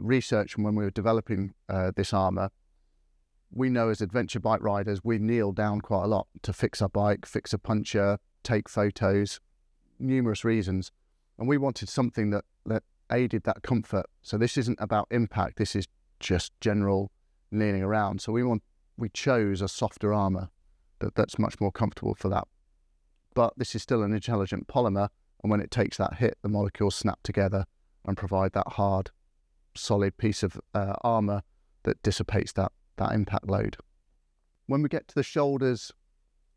research and when we were developing this armour, we know as adventure bike riders we kneel down quite a lot to fix our bike, fix a puncture, take photos, numerous reasons, and we wanted something that aided that comfort. So this isn't about impact, this is just general kneeling around. So we chose a softer armour that's much more comfortable for that. But this is still an intelligent polymer, and when it takes that hit, the molecules snap together and provide that hard, solid piece of armour that dissipates that impact load. When we get to the shoulders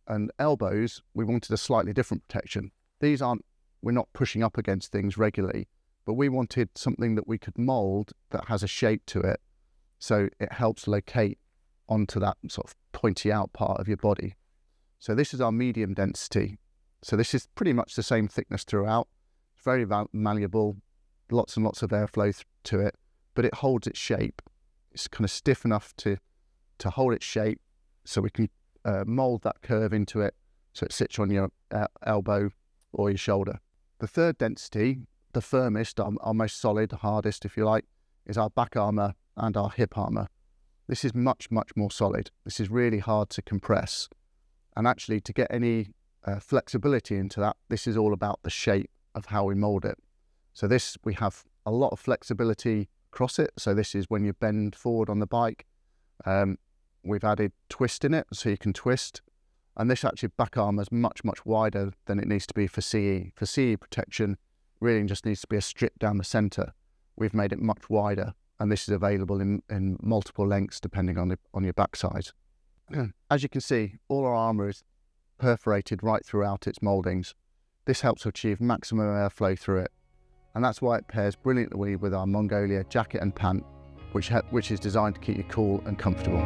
and elbows, we wanted a slightly different protection. We're not pushing up against things regularly, but we wanted something that we could mould that has a shape to it, so it helps locate onto that sort of pointy out part of your body. So this is our medium density. So this is pretty much the same thickness throughout. It's very malleable, lots and lots of airflow to it, but it holds its shape. It's kind of stiff enough to hold its shape, so we can mould that curve into it so it sits on your elbow or your shoulder. The third density, the firmest, our most solid, hardest if you like, is our back armour and our hip armour. This is much, much more solid. This is really hard to compress. And actually, to get any flexibility into that, this is all about the shape of how we mould it. So this, we have a lot of flexibility across it. So this is when you bend forward on the bike. We've added twist in it, so you can twist. And this actually back armour is much, much wider than it needs to be for CE. For CE protection, really just needs to be a strip down the centre. We've made it much wider, and this is available in multiple lengths depending on your backside. As you can see, all our armour is perforated right throughout its mouldings. This helps achieve maximum airflow through it, and that's why it pairs brilliantly with our Mongolia Jacket and Pant, which is designed to keep you cool and comfortable.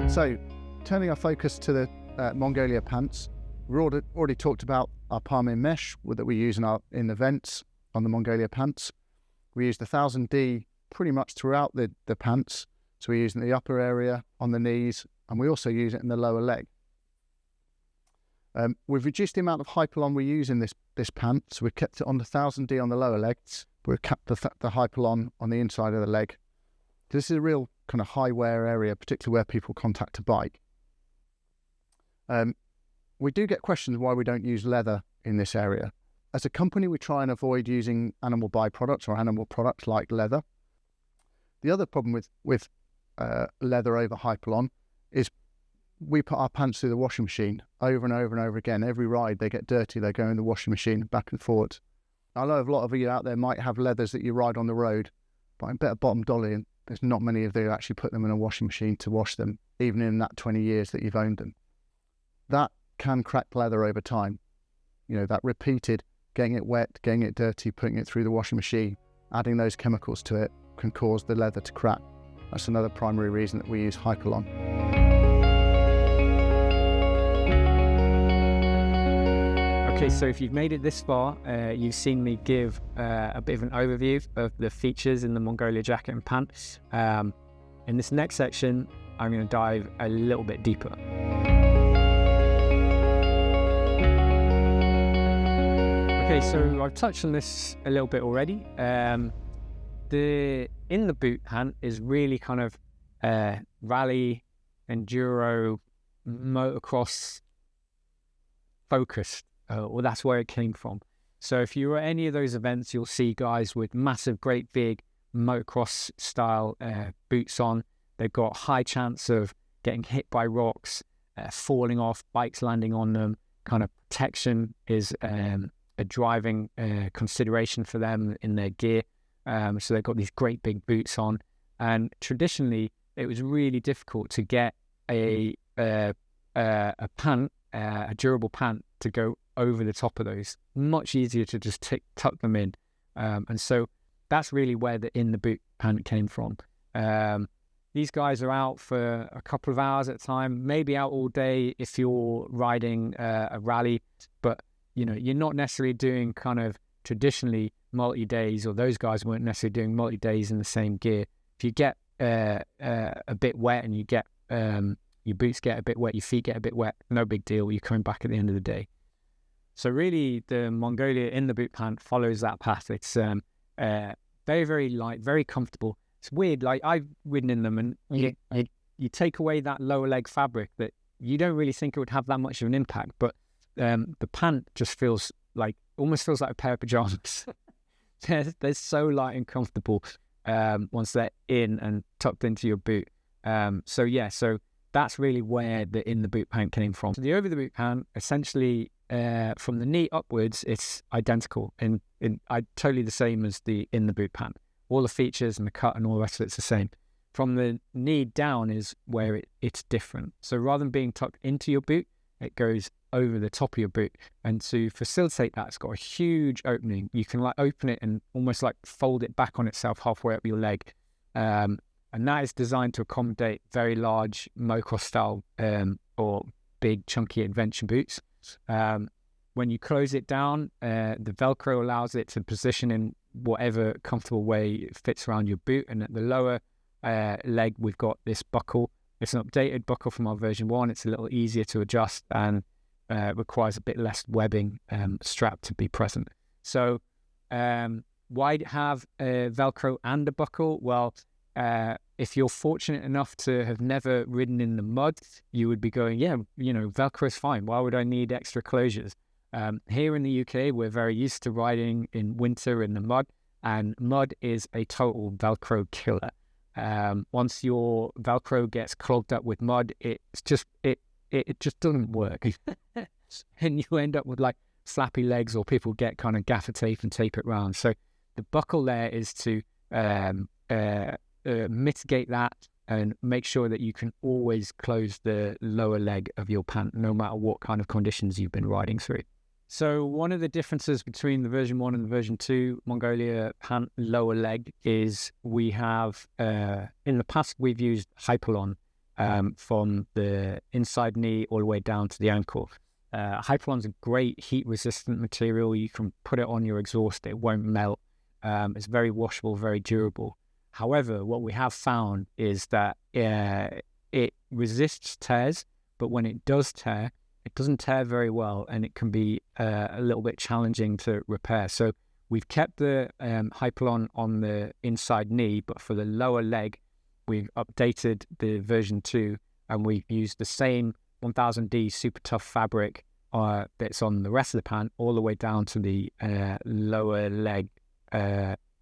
So, turning our focus to the Mongolia pants, we've already talked about our palm-in mesh that we use in events on the Mongolia pants. We use the 1000D pretty much throughout the pants, so we use it in the upper area, on the knees, and we also use it in the lower leg. We've reduced the amount of hypalon we use in this pant, so we've kept it on the 1000D on the lower legs, but we've kept the hypalon on the inside of the leg. This is a real kind of high wear area, particularly where people contact a bike. We do get questions why we don't use leather in this area. As a company, we try and avoid using animal byproducts or animal products like leather. The other problem with leather over hypalon is we put our pants through the washing machine over and over and over again. Every ride they get dirty, they go in the washing machine back and forward. I know a lot of you out there might have leathers that you ride on the road, but I bet a bottom dollar there's not many of you who actually put them in a washing machine to wash them, even in that 20 years that you've owned them. That can crack leather over time. You know, that repeated getting it wet, getting it dirty, putting it through the washing machine, adding those chemicals to it can cause the leather to crack. That's another primary reason that we use hypalon. Okay, so if you've made it this far, you've seen me give a bit of an overview of the features in the Mongolia Jacket and Pant. In this next section, I'm going to dive a little bit deeper. Okay, so I've touched on this a little bit already. In the boot pant is really kind of rally, enduro, motocross focused. Or that's where it came from. So if you're at any of those events, you'll see guys with massive, great big motocross style boots on. They've got high chance of getting hit by rocks, falling off, bikes landing on them. Kind of protection is a driving consideration for them in their gear. So they've got these great big boots on. And traditionally, it was really difficult to get a pant, a durable pant, to go over the top of those. Much easier to just tuck them in. And so that's really where the boot pant came from. these guys are out for a couple of hours at a time, maybe out all day if you're riding a rally, but you're not necessarily doing kind of traditionally multi-days, or those guys weren't necessarily doing multi-days in the same gear. If you get a bit wet and you get your boots get a bit wet, your feet get a bit wet, no big deal, you're coming back at the end of the day. So really the Mongolia in the boot pant follows that path. It's very, very light, very comfortable. It's weird, like I've ridden in them, and you take away that lower leg fabric that you don't really think it would have that much of an impact, but the pant just almost feels like a pair of pajamas. They're so light and comfortable once they're in and tucked into your boot. So that's really where the in the boot pant came from. So the over the boot pant, essentially from the knee upwards, it's identical and totally the same as the in the boot pant. All the features and the cut and all the rest of it's the same. From the knee down is where it's different. So rather than being tucked into your boot, it goes over the top of your boot. And to facilitate that, it's got a huge opening. You can open it and almost fold it back on itself halfway up your leg. And that is designed to accommodate very large motocross style or big chunky adventure boots. When you close it down, the Velcro allows it to position in whatever comfortable way it fits around your boot. And at the lower leg, we've got this buckle. It's an updated buckle from our version 1. It's a little easier to adjust and requires a bit less webbing strap to be present. So why have a Velcro and a buckle? Well, if you're fortunate enough to have never ridden in the mud, you would be going, Velcro is fine. Why would I need extra closures? Here in the UK, we're very used to riding in winter in the mud, and mud is a total Velcro killer. Once your Velcro gets clogged up with mud, it just doesn't work. And you end up with flappy legs, or people get kind of gaffer tape and tape it around. So the buckle there is to mitigate that and make sure that you can always close the lower leg of your pant, no matter what kind of conditions you've been riding through. So one of the differences between the version 1 and the version 2 Mongolia pant lower leg is we have, in the past, we've used Hypalon from the inside knee all the way down to the ankle. Hypalon's a great heat-resistant material. You can put it on your exhaust, it won't melt. It's very washable, very durable. However, what we have found is that it resists tears, but when it does tear, it doesn't tear very well, and it can be a little bit challenging to repair. So we've kept the Hypalon on the inside knee, but for the lower leg, we've updated the version 2, and we've used the same 1000D super tough fabric that's on the rest of the pant all the way down to the lower leg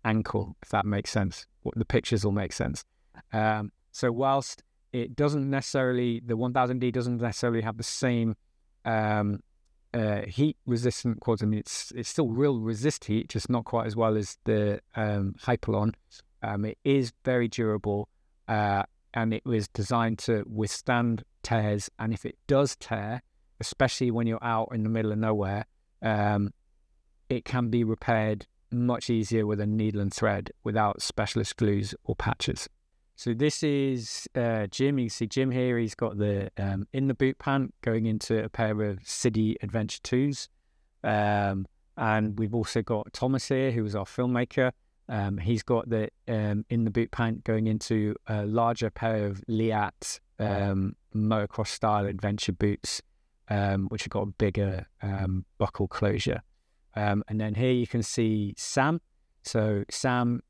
ankle, if that makes sense. The pictures will make sense. So whilst it doesn't necessarily, the 1000D doesn't necessarily have the same heat resistant quality. I mean, it's still will resist heat, just not quite as well as the Hypalon. It is very durable, and it was designed to withstand tears. And if it does tear, especially when you're out in the middle of nowhere, it can be repaired much easier with a needle and thread without specialist glues or patches. So this is Jim. You can see Jim here. He's got the in the boot pant going into a pair of City Adventure 2s. And we've also got Thomas here, who is our filmmaker. He's got the in the boot pant going into a larger pair of Liat motocross style adventure boots, which have got a bigger buckle closure. And then here you can see Sam. So Sam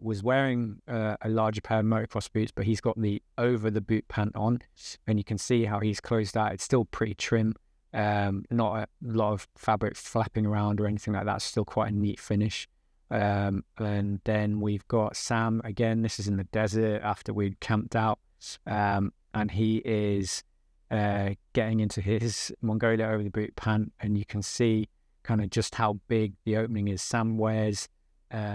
was wearing a larger pair of motocross boots, but he's got the over the boot pant on, and you can see how he's closed that. It's still pretty trim, not a lot of fabric flapping around or anything like that. It's still quite a neat finish. And then we've got Sam again. This is in the desert after we'd camped out, and he is getting into his Mongolia over the boot pant, and you can see kind of just how big the opening is. Sam wears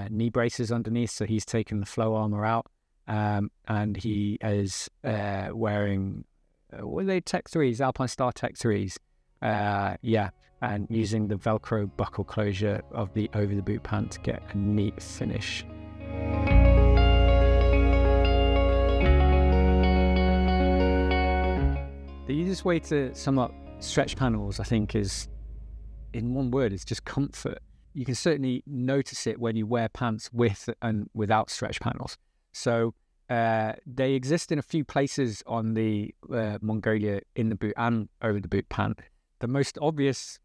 knee braces underneath, so he's taken the flow armor out, and he is wearing what are they, Tech 3s, Alpine Star Tech 3s, and using the Velcro buckle closure of the over the boot pant to get a neat finish. easiest way to sum up stretch panels, I think, is in one word, it's just comfort. You can certainly notice it when you wear pants with and without stretch panels. So they exist in a few places on the Mongolia in the boot and over the boot pant. The most obvious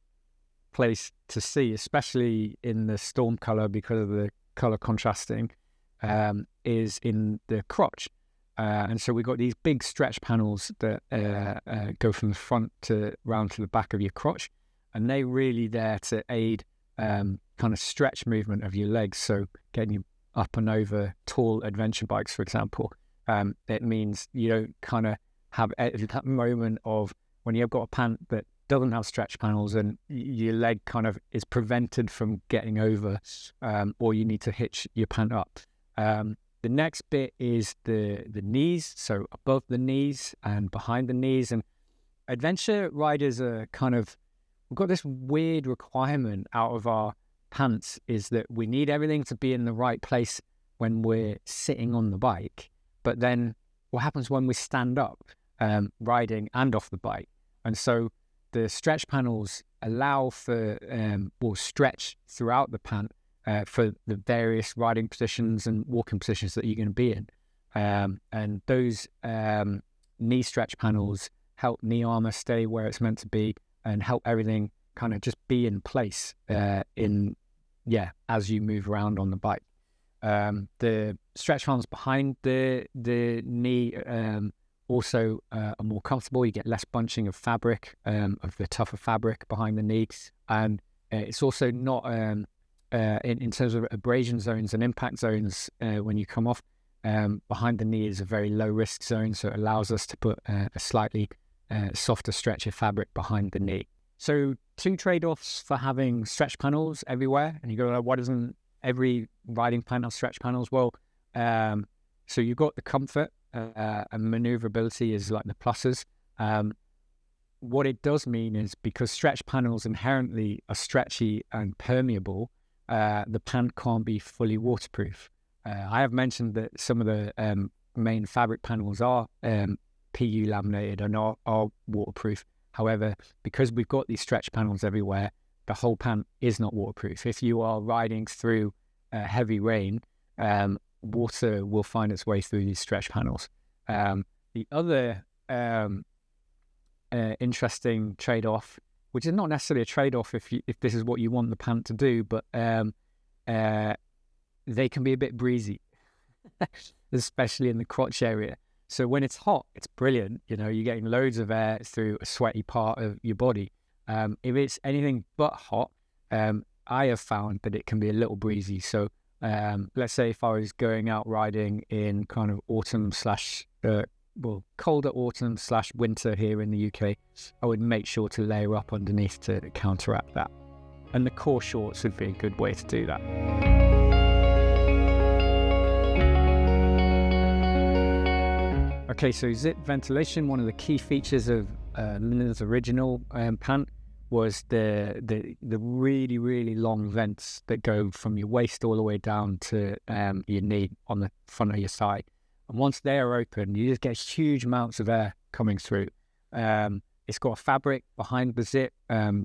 place to see, especially in the storm color because of the color contrasting, is in the crotch. And so we've got these big stretch panels that go from the front to round to the back of your crotch, and they're really there to aid kind of stretch movement of your legs. So getting you up and over tall adventure bikes, for example, it means you don't kind of have that moment of when you've got a pant that doesn't have stretch panels and your leg kind of is prevented from getting over, or you need to hitch your pant up. The next bit is the knees, so above the knees and behind the knees. And adventure riders are we've got this weird requirement out of our pants, is that we need everything to be in the right place when we're sitting on the bike. But then what happens when we stand up, riding and off the bike? And so the stretch panels allow for, stretch throughout the pant for the various riding positions and walking positions that you're going to be in. And those knee stretch panels help knee armor stay where it's meant to be and help everything kind of just be in place as you move around on the bike. The stretch panels behind the knee also are more comfortable. You get less bunching of fabric, of the tougher fabric behind the knee. And it's also not, in terms of abrasion zones and impact zones, when you come off, behind the knee is a very low risk zone. So it allows us to put a slightly softer stretch of fabric behind the knee. So 2 trade-offs for having stretch panels everywhere. And you go, why doesn't every riding pant have stretch panels? Well, so you've got the comfort, and maneuverability is like the pluses. What it does mean is, because stretch panels inherently are stretchy and permeable, the pant can't be fully waterproof. I have mentioned that some of the main fabric panels are PU laminated and are waterproof. However, because we've got these stretch panels everywhere, the whole pant is not waterproof. If you are riding through heavy rain, water will find its way through these stretch panels. The other interesting trade-off, which is not necessarily a trade-off if this is what you want the pant to do, but they can be a bit breezy, especially in the crotch area. So when it's hot, it's brilliant. You're getting loads of air through a sweaty part of your body. If it's anything but hot, I have found that it can be a little breezy. So let's say if I was going out riding in kind of autumn colder autumn / winter here in the UK, I would make sure to layer up underneath to counteract that. And the core shorts would be a good way to do that. Okay, so zip ventilation, one of the key features of Line's original pant was the really, really long vents that go from your waist all the way down to your knee on the front of your side. And once they are open, you just get huge amounts of air coming through. It's got a fabric behind the zip,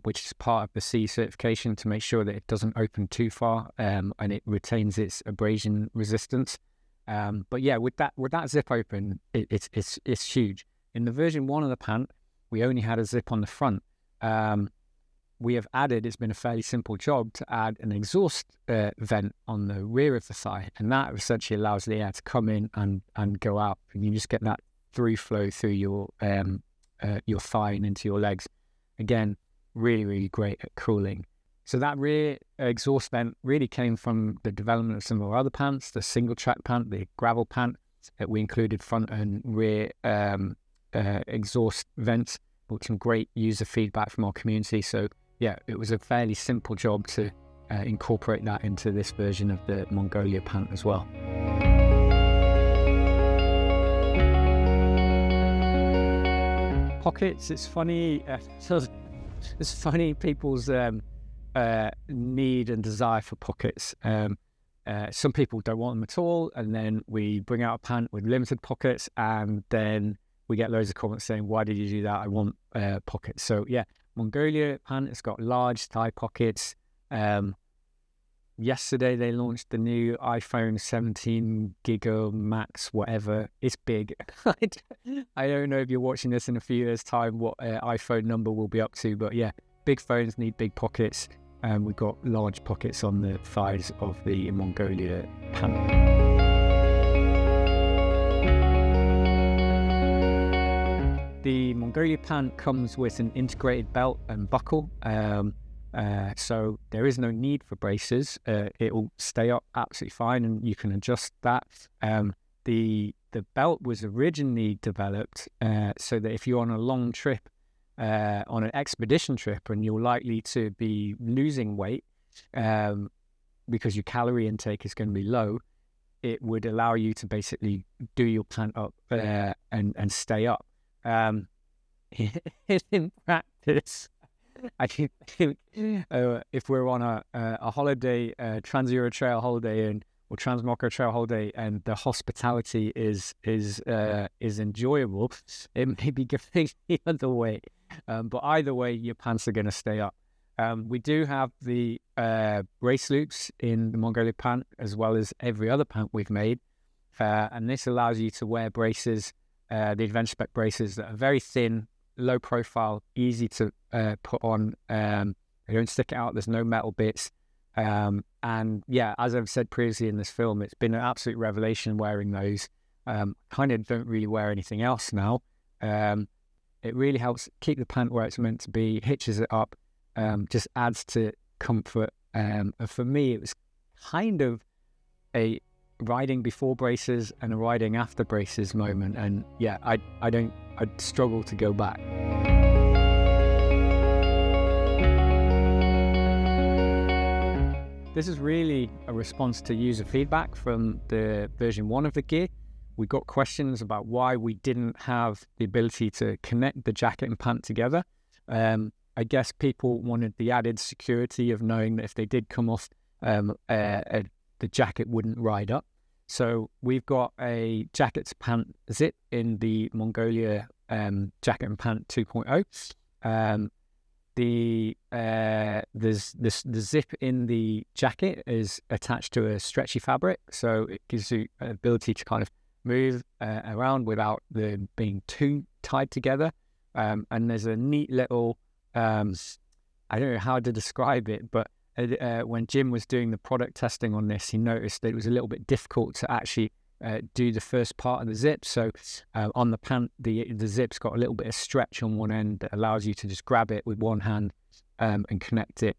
which is part of the C certification to make sure that it doesn't open too far, and it retains its abrasion resistance. But yeah, with that zip open, it's huge. In the version 1 of the pant, we only had a zip on the front. We have added, it's been a fairly simple job to add an exhaust vent on the rear of the thigh, and that essentially allows the air to come in and go out, and you just get that through flow through your thigh and into your legs. Again, really, really great at cooling. So that rear exhaust vent really came from the development of some of our other pants, the Singletrack pant, the gravel pant, that we included front and rear exhaust vents, with some great user feedback from our community. So yeah, it was a fairly simple job to incorporate that into this version of the Mongolia pant as well. Pockets, it's funny. It's funny people's need and desire for pockets. Some people don't want them at all, and then we bring out a pant with limited pockets, and then we get loads of comments saying, why did you do that? I want pockets. So yeah, Mongolia Pant, it's got large thigh pockets. Yesterday they launched the new iPhone 17 Giga Max, whatever. It's big. I don't know if you're watching this in a few years' time what iPhone number will be up to, but yeah, big phones need big pockets. We've got large pockets on the thighs of the Mongolia Pant. The Mongolia Pant comes with an integrated belt and buckle. So there is no need for braces. It will stay up absolutely fine, and you can adjust that. The belt was originally developed so that if you're on a long trip, on an expedition trip, and you're likely to be losing weight because your calorie intake is going to be low, it would allow you to basically do your pant up and stay up. In practice, I think if we're on a holiday, Trans Trail holiday or Trans Morocco Trail holiday, and the hospitality is enjoyable, it may be going the other way. But either way, your pants are going to stay up. We do have the brace loops in the Mongolia Pant, as well as every other pant we've made, and this allows you to wear braces, the Adventure Spec braces that are very thin, low profile, easy to put on. They don't stick out. There's no metal bits. And yeah, as I've said previously in this film, it's been an absolute revelation wearing those. Kind of don't really wear anything else now. It really helps keep the pant where it's meant to be, hitches it up, just adds to comfort. For me, it was kind of a riding before braces and a riding after braces moment. And yeah, I'd struggle to go back. This is really a response to user feedback from the version 1 of the gear. We got questions about why we didn't have the ability to connect the jacket and pant together. I guess people wanted the added security of knowing that if they did come off, the jacket wouldn't ride up. So we've got a jacket to pant zip in the Mongolia Jacket and Pant 2.0. The zip in the jacket is attached to a stretchy fabric, so it gives you an ability to kind of move around without them being too tied together. And there's a neat little, I don't know how to describe it, but when Jim was doing the product testing on this, he noticed that it was a little bit difficult to actually do the first part of the zip. So on the pant, the zip's got a little bit of stretch on one end that allows you to just grab it with one hand and connect it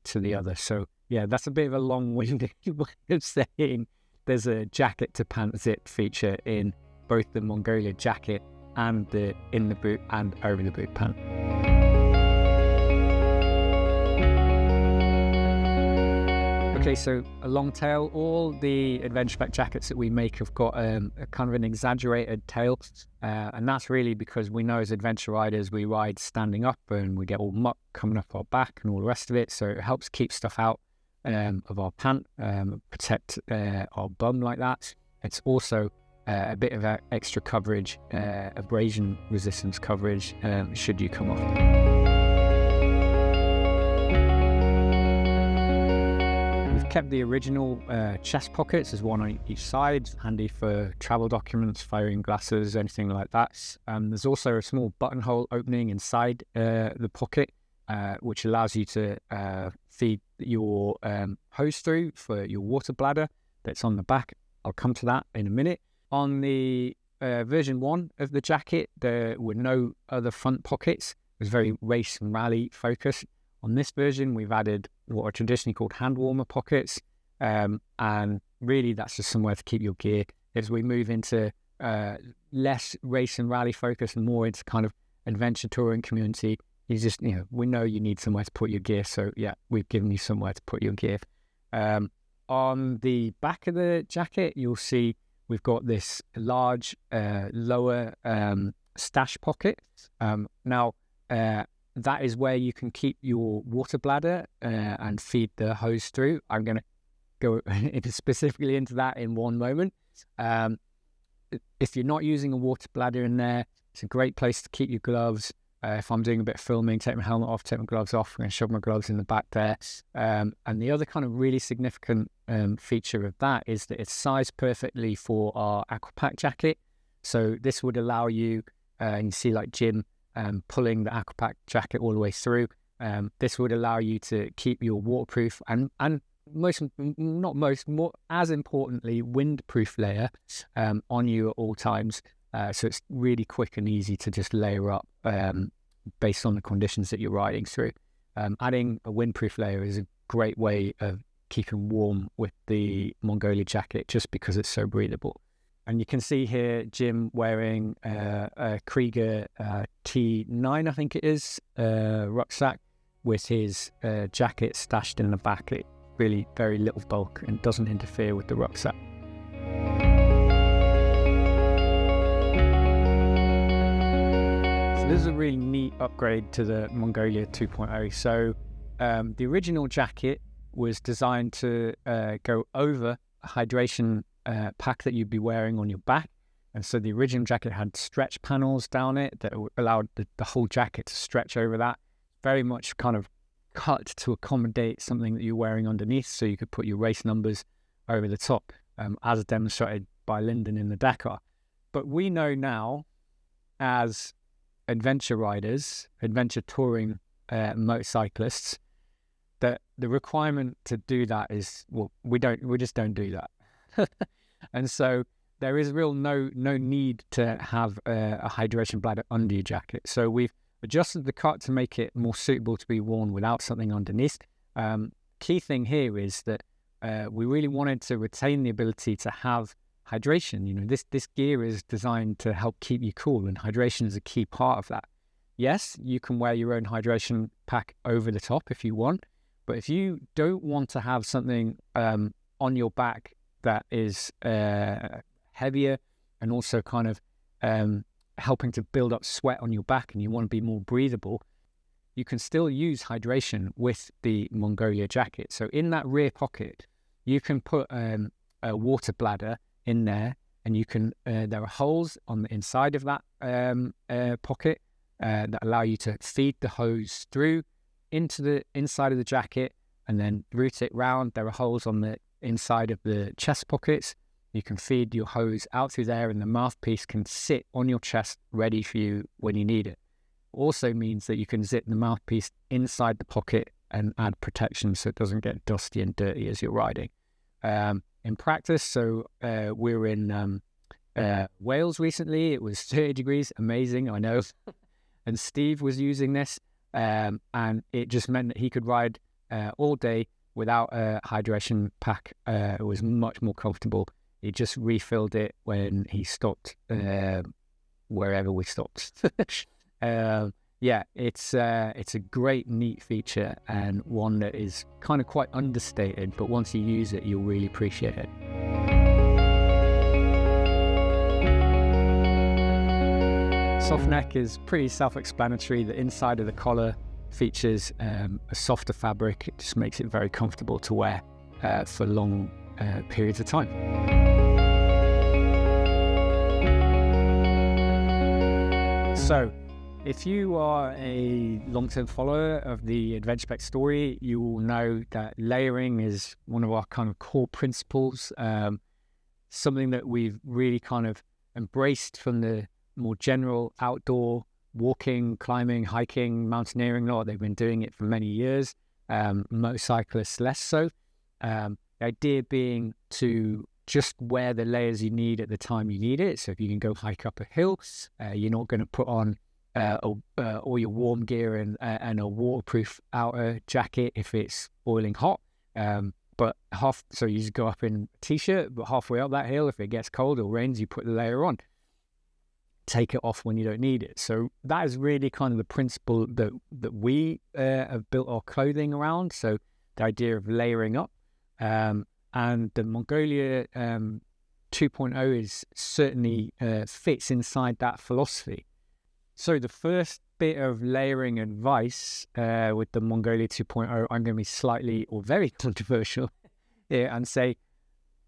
to the other. So yeah, that's a bit of a long-winded way of saying there's a jacket to pant zip feature in both the Mongolia jacket and the in the boot and over the boot pant. Okay, so a long tail. All the Adventure Spec jackets that we make have got a kind of an exaggerated tail, and that's really because we know as adventure riders we ride standing up and we get all muck coming up our back and all the rest of it, so it helps keep stuff out of our pant, protect our bum like that. It's also a bit of extra coverage, abrasion resistance coverage should you come off. Kept the original chest pockets. There's one on each side, handy for travel documents, phone, glasses, anything like that. There's also a small buttonhole opening inside the pocket, which allows you to feed your hose through for your water bladder that's on the back. I'll come to that in a minute. On the version 1 of the jacket, there were no other front pockets. It was very race and rally focused. On this version, we've added what are traditionally called hand warmer pockets, and really that's just somewhere to keep your gear. As we move into less race and rally focus and more into kind of adventure touring community, we know you need somewhere to put your gear, so yeah, we've given you somewhere to put your gear. On the back of the jacket, you'll see we've got this large lower stash pocket. Now, that is where you can keep your water bladder and feed the hose through. I'm going to go specifically into that in one moment. If you're not using a water bladder in there, It's a great place to keep your gloves. If I'm doing a bit of filming, take my helmet off, take my gloves off, I'm going to shove my gloves in the back there. And the other kind of really significant feature of that is that it's sized perfectly for our Aqua Pack jacket. So this would allow you, and you see like Jim pulling the Aqua Pack jacket all the way through. This would allow you to keep your waterproof and more as importantly, windproof layer on you at all times. So it's really quick and easy to just layer up based on the conditions that you're riding through. Adding a windproof layer is a great way of keeping warm with the Mongolia jacket just because it's so breathable. And you can see here Jim wearing a Krieger T9, I think it is, rucksack with his jacket stashed in the back. It really very little bulk and doesn't interfere with the rucksack. This is a really neat upgrade to the Mongolia 2.0. So the original jacket was designed to go over a hydration pack that you'd be wearing on your back. And so the original jacket had stretch panels down it that allowed the whole jacket to stretch over that. Very much kind of cut to accommodate something that you're wearing underneath, so you could put your race numbers over the top, as demonstrated by Lyndon in the Dakar. But we know now, as adventure riders, adventure touring motorcyclists, that the requirement to do that is, well, we just don't do that. And so there is real no need to have a hydration bladder under your jacket. So we've adjusted the cut to make it more suitable to be worn without something underneath. Key thing here is that we really wanted to retain the ability to have hydration. You know, this gear is designed to help keep you cool, and hydration is a key part of that. Yes, you can wear your own hydration pack over the top if you want, but if you don't want to have something on your back that is heavier and also kind of helping to build up sweat on your back, and you want to be more breathable, you can still use hydration with the Mongolia jacket. So in that rear pocket, you can put a water bladder in there, and you can there are holes on the inside of that pocket that allow you to feed the hose through into the inside of the jacket and then route it round. There are holes on the inside of the chest pockets. You can feed your hose out through there, and the mouthpiece can sit on your chest ready for you when you need it. Also means that you can zip the mouthpiece inside the pocket and add protection so it doesn't get dusty and dirty as you're riding. In practice, so we were in Wales recently. It was 30 degrees, amazing, I know. And Steve was using this, and it just meant that he could ride all day without a hydration pack. It was much more comfortable. He just refilled it when he stopped wherever we stopped. Yeah, it's a great, neat feature, and one that is kind of quite understated, but once you use it, you'll really appreciate it. Soft neck is pretty self-explanatory. The inside of the collar features a softer fabric. It just makes it very comfortable to wear for long periods of time. So, if you are a long-term follower of the Adventure Spec story, you will know that layering is one of our kind of core principles, something that we've really kind of embraced from the more general outdoor walking, climbing, hiking, mountaineering lot. They've been doing it for many years, motorcyclists less so. The idea being to just wear the layers you need at the time you need it. So if you can go hike up a hill, you're not going to put on all your warm gear and a waterproof outer jacket if it's boiling hot. So you just go up in a t-shirt, but halfway up that hill, if it gets cold or rains, you put the layer on. Take it off when you don't need it. So that is really kind of the principle that we have built our clothing around. So the idea of layering up. And the Mongolia 2.0 is certainly fits inside that philosophy. So the first bit of layering advice with the Mongolia 2.0, I'm going to be slightly or very controversial here and say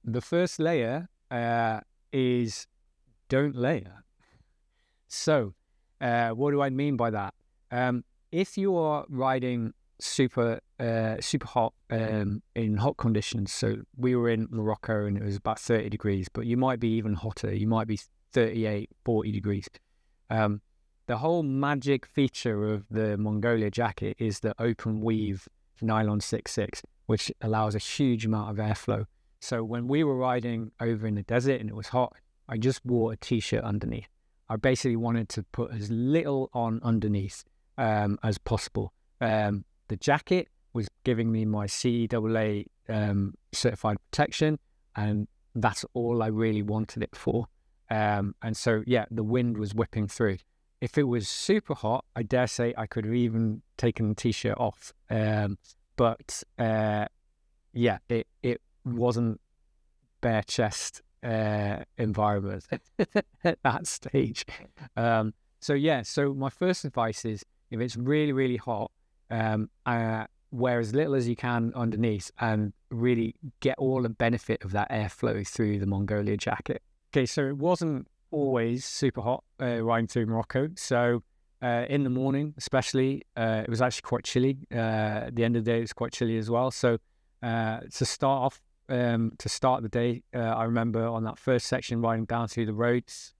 the first layer is don't layer. So What do I mean by that? If you are riding super hot in hot conditions, so we were in Morocco and it was about 30 degrees, but you might be even hotter. You might be 38, 40 degrees. The whole magic feature of the Mongolia jacket is the open weave nylon 6/6, which allows a huge amount of airflow. So when we were riding over in the desert and it was hot, I just wore a t-shirt underneath. I basically wanted to put as little on underneath as possible. The jacket was giving me my CEAA certified protection, and that's all I really wanted it for. And so, yeah, the wind was whipping through. If it was super hot, I dare say I could have even taken the t-shirt off. But it wasn't bare chest environment at that stage. So my first advice is, if it's really, really hot, wear as little as you can underneath and really get all the benefit of that airflow through the Mongolia jacket. Okay, so it wasn't always super hot riding through Morocco. So in the morning, especially, it was actually quite chilly. At the end of the day, it was quite chilly as well. So to start the day, I remember on that first section riding down through the roads,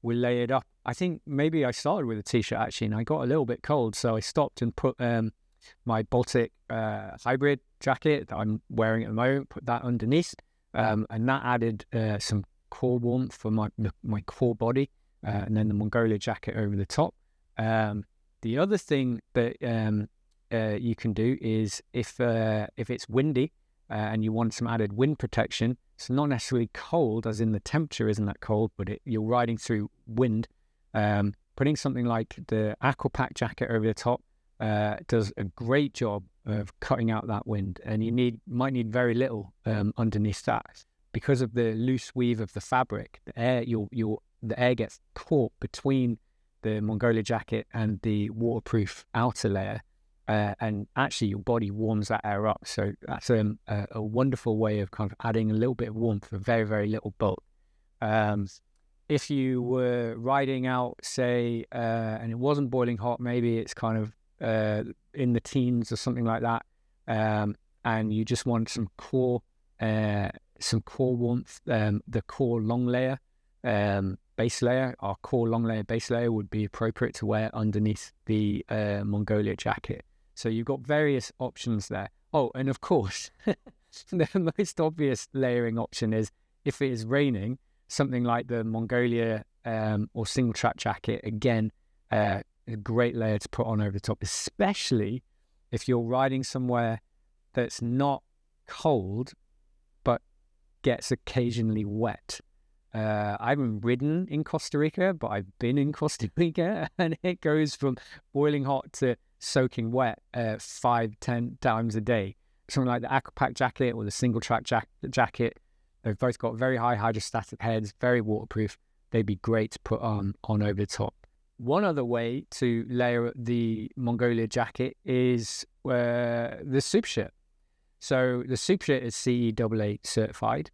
we layered up. I think maybe I started with a t-shirt actually, and I got a little bit cold, so I stopped and put my Baltic hybrid jacket that I'm wearing at the moment, put that underneath, and that added some core warmth for my core body, and then the Mongolia jacket over the top. The other thing that you can do is if it's windy and you want some added wind protection, it's not necessarily cold, as in the temperature isn't that cold, but you're riding through wind. Putting something like the Aqua jacket over the top does a great job of cutting out that wind, and you might need very little underneath that. Because of the loose weave of the fabric, the air gets caught between the Mongolia jacket and the waterproof outer layer, and actually your body warms that air up. So that's a wonderful way of kind of adding a little bit of warmth for very, very little bulk. If you were riding out, say, and it wasn't boiling hot, maybe it's kind of in the teens or something like that, and you just want some core warmth, the core long layer base layer, our core long layer base layer would be appropriate to wear underneath the Mongolia jacket. So you've got various options there. Oh, and of course, the most obvious layering option is, if it is raining, something like the Mongolia or Singletrack jacket. Again, a great layer to put on over the top, especially if you're riding somewhere that's not cold but gets occasionally wet. I haven't ridden in Costa Rica, but I've been in Costa Rica, and it goes from boiling hot to soaking wet 5-10 times a day. Something like the Aqua jacket or the Singletrack jacket, they've both got very high hydrostatic heads, very waterproof. They'd be great to put on over the top. One other way to layer the Mongolia jacket is the Supershirt. So the Supershirt is CEAA certified.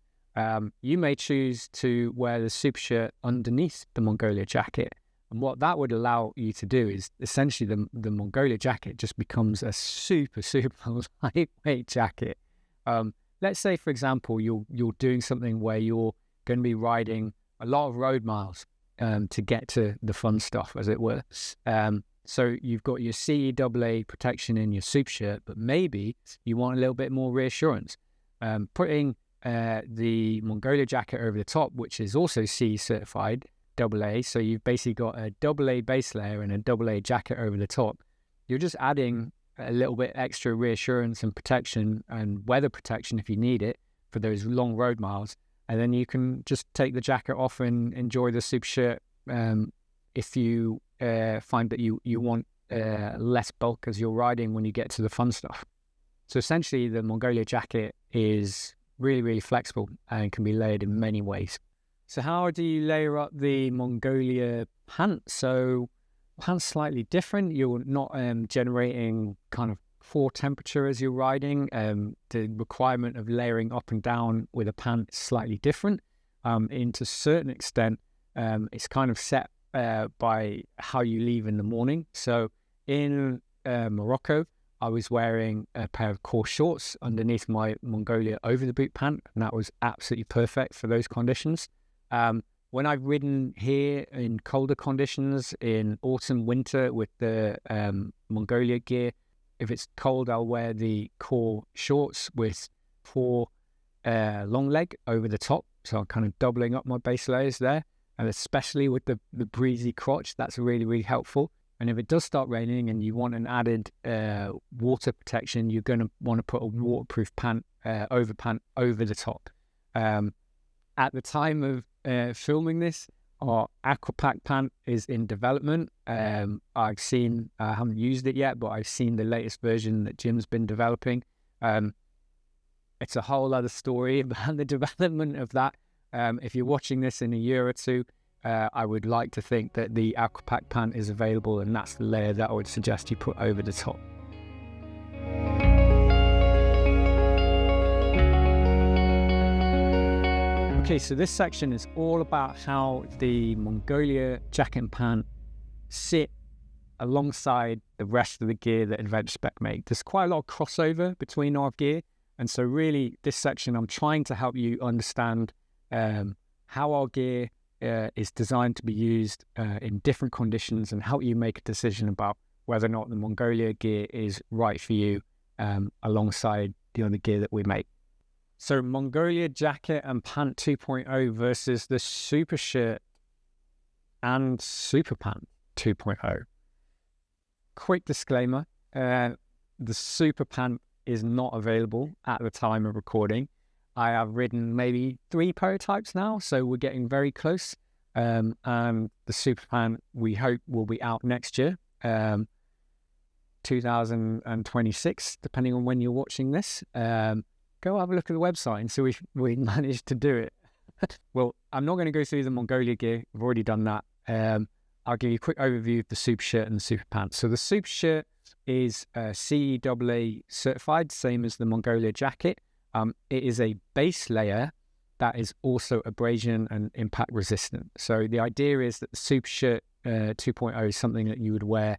You may choose to wear the Supershirt underneath the Mongolia jacket. And what that would allow you to do is essentially the Mongolia jacket just becomes a super, super lightweight jacket. Let's say, for example, you're doing something where you're going to be riding a lot of road miles to get to the fun stuff, as it were. So you've got your CEAA protection in your Supershirt, but maybe you want a little bit more reassurance. Putting the Mongolia jacket over the top, which is also CE certified AA, so you've basically got a AA base layer and a AA jacket over the top. You're just adding a little bit extra reassurance and protection and weather protection if you need it for those long road miles, and then you can just take the jacket off and enjoy the Supershirt if you find that you want less bulk as you're riding when you get to the fun stuff. So essentially the Mongolia jacket is really, really flexible and can be layered in many ways. So how do you layer up the Mongolia pant? So pant's slightly different. You're not generating kind of core temperature as you're riding. The requirement of layering up and down with a pant is slightly different. To a certain extent, it's kind of set by how you leave in the morning. So in Morocco, I was wearing a pair of core shorts underneath my Mongolia over the boot pant, and that was absolutely perfect for those conditions. When I've ridden here in colder conditions in autumn, winter with the Mongolia gear, if it's cold, I'll wear the core shorts with 4 long leg over the top. So I'm kind of doubling up my base layers there. And especially with the breezy crotch, that's really, really helpful. And if it does start raining and you want an added water protection, you're going to want to put a waterproof pant over the top. At the time of filming this, our Aqua pant is in development. I haven't used it yet, but I've seen the latest version that Jim's been developing. It's a whole other story about the development of that. If you're watching this in a year or two, I would like to think that the Aqua pant is available, and that's the layer that I would suggest you put over the top. Okay, so this section is all about how the Mongolia Jacket and Pant sit alongside the rest of the gear that Adventure Spec make. There's quite a lot of crossover between our gear, and so really this section I'm trying to help you understand how our gear is designed to be used in different conditions, and help you make a decision about whether or not the Mongolia gear is right for you alongside the other gear that we make. So Mongolia Jacket and Pant 2.0 versus the Supershirt and Superpant 2.0. Quick disclaimer, the Superpant is not available at the time of recording. I have ridden maybe 3 prototypes now, so we're getting very close. And the Superpant, we hope, will be out next year, 2026, depending on when you're watching this. Go have a look at the website and see if we managed to do it. Well, I'm not going to go through the Mongolia gear. We've already done that. I'll give you a quick overview of the Supershirt and the Superpant. So the Supershirt is CEAA certified, same as the Mongolia Jacket. It is a base layer that is also abrasion and impact resistant. So the idea is that the Supershirt 2.0 is something that you would wear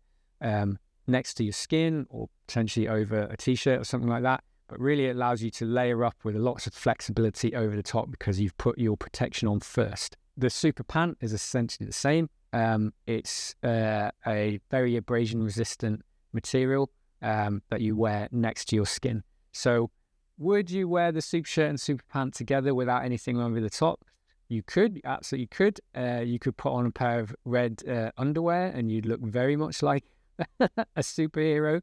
next to your skin, or potentially over a t-shirt or something like that. But really it allows you to layer up with lots of flexibility over the top because you've put your protection on first. The Superpant is essentially the same. It's a very abrasion resistant material that you wear next to your skin. So would you wear the Supershirt and Superpant together without anything over the top? You could, absolutely could. You could put on a pair of red underwear and you'd look very much like a superhero.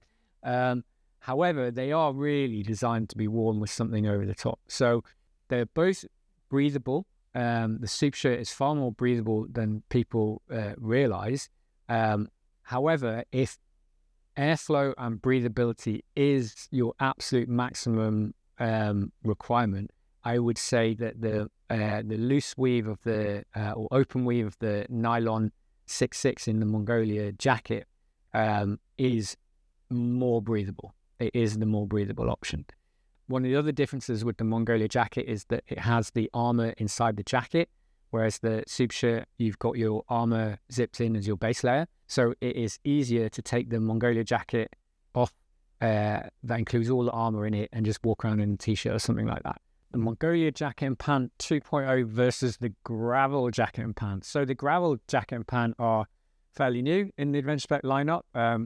However, they are really designed to be worn with something over the top. So they're both breathable. The Supershirt is far more breathable than people realize. However, if airflow and breathability is your absolute maximum requirement, I would say that the loose weave of the or open weave of the nylon 6.6 in the Mongolia Jacket is more breathable. It is the more breathable option. One of the other differences with the Mongolia Jacket is that it has the armour inside the jacket, whereas the Supershirt, you've got your armour zipped in as your base layer. So it is easier to take the Mongolia Jacket off, that includes all the armour in it, and just walk around in a t-shirt or something like that. The Mongolia Jacket and Pant 2.0 versus the Gravel Jacket and Pant. So the Gravel Jacket and Pant are fairly new in the Adventure Spec lineup,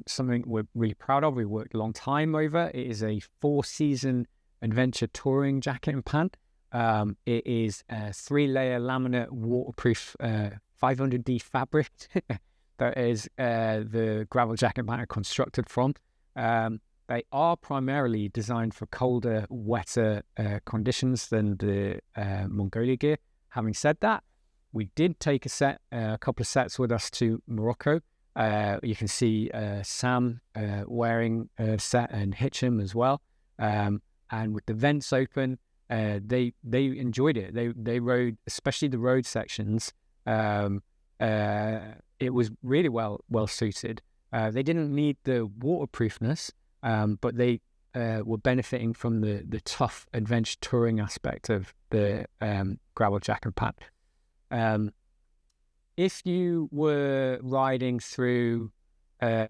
something we're really proud of. We worked a long time over. It is a 4-season adventure touring jacket and pant. It is a 3-layer laminate waterproof 500D fabric that is the Gravel Jacket and Pant are constructed from. They are primarily designed for colder, wetter conditions than the Mongolia gear. Having said that, we did take a couple of sets with us to Morocco. You can see Sam wearing a set, and Hitcham as well. And with the vents open, they enjoyed it. They rode, especially the road sections. It was really well suited. They didn't need the waterproofness, but they were benefiting from the tough adventure touring aspect of the Gravel Jacket Pant. if you were riding through, I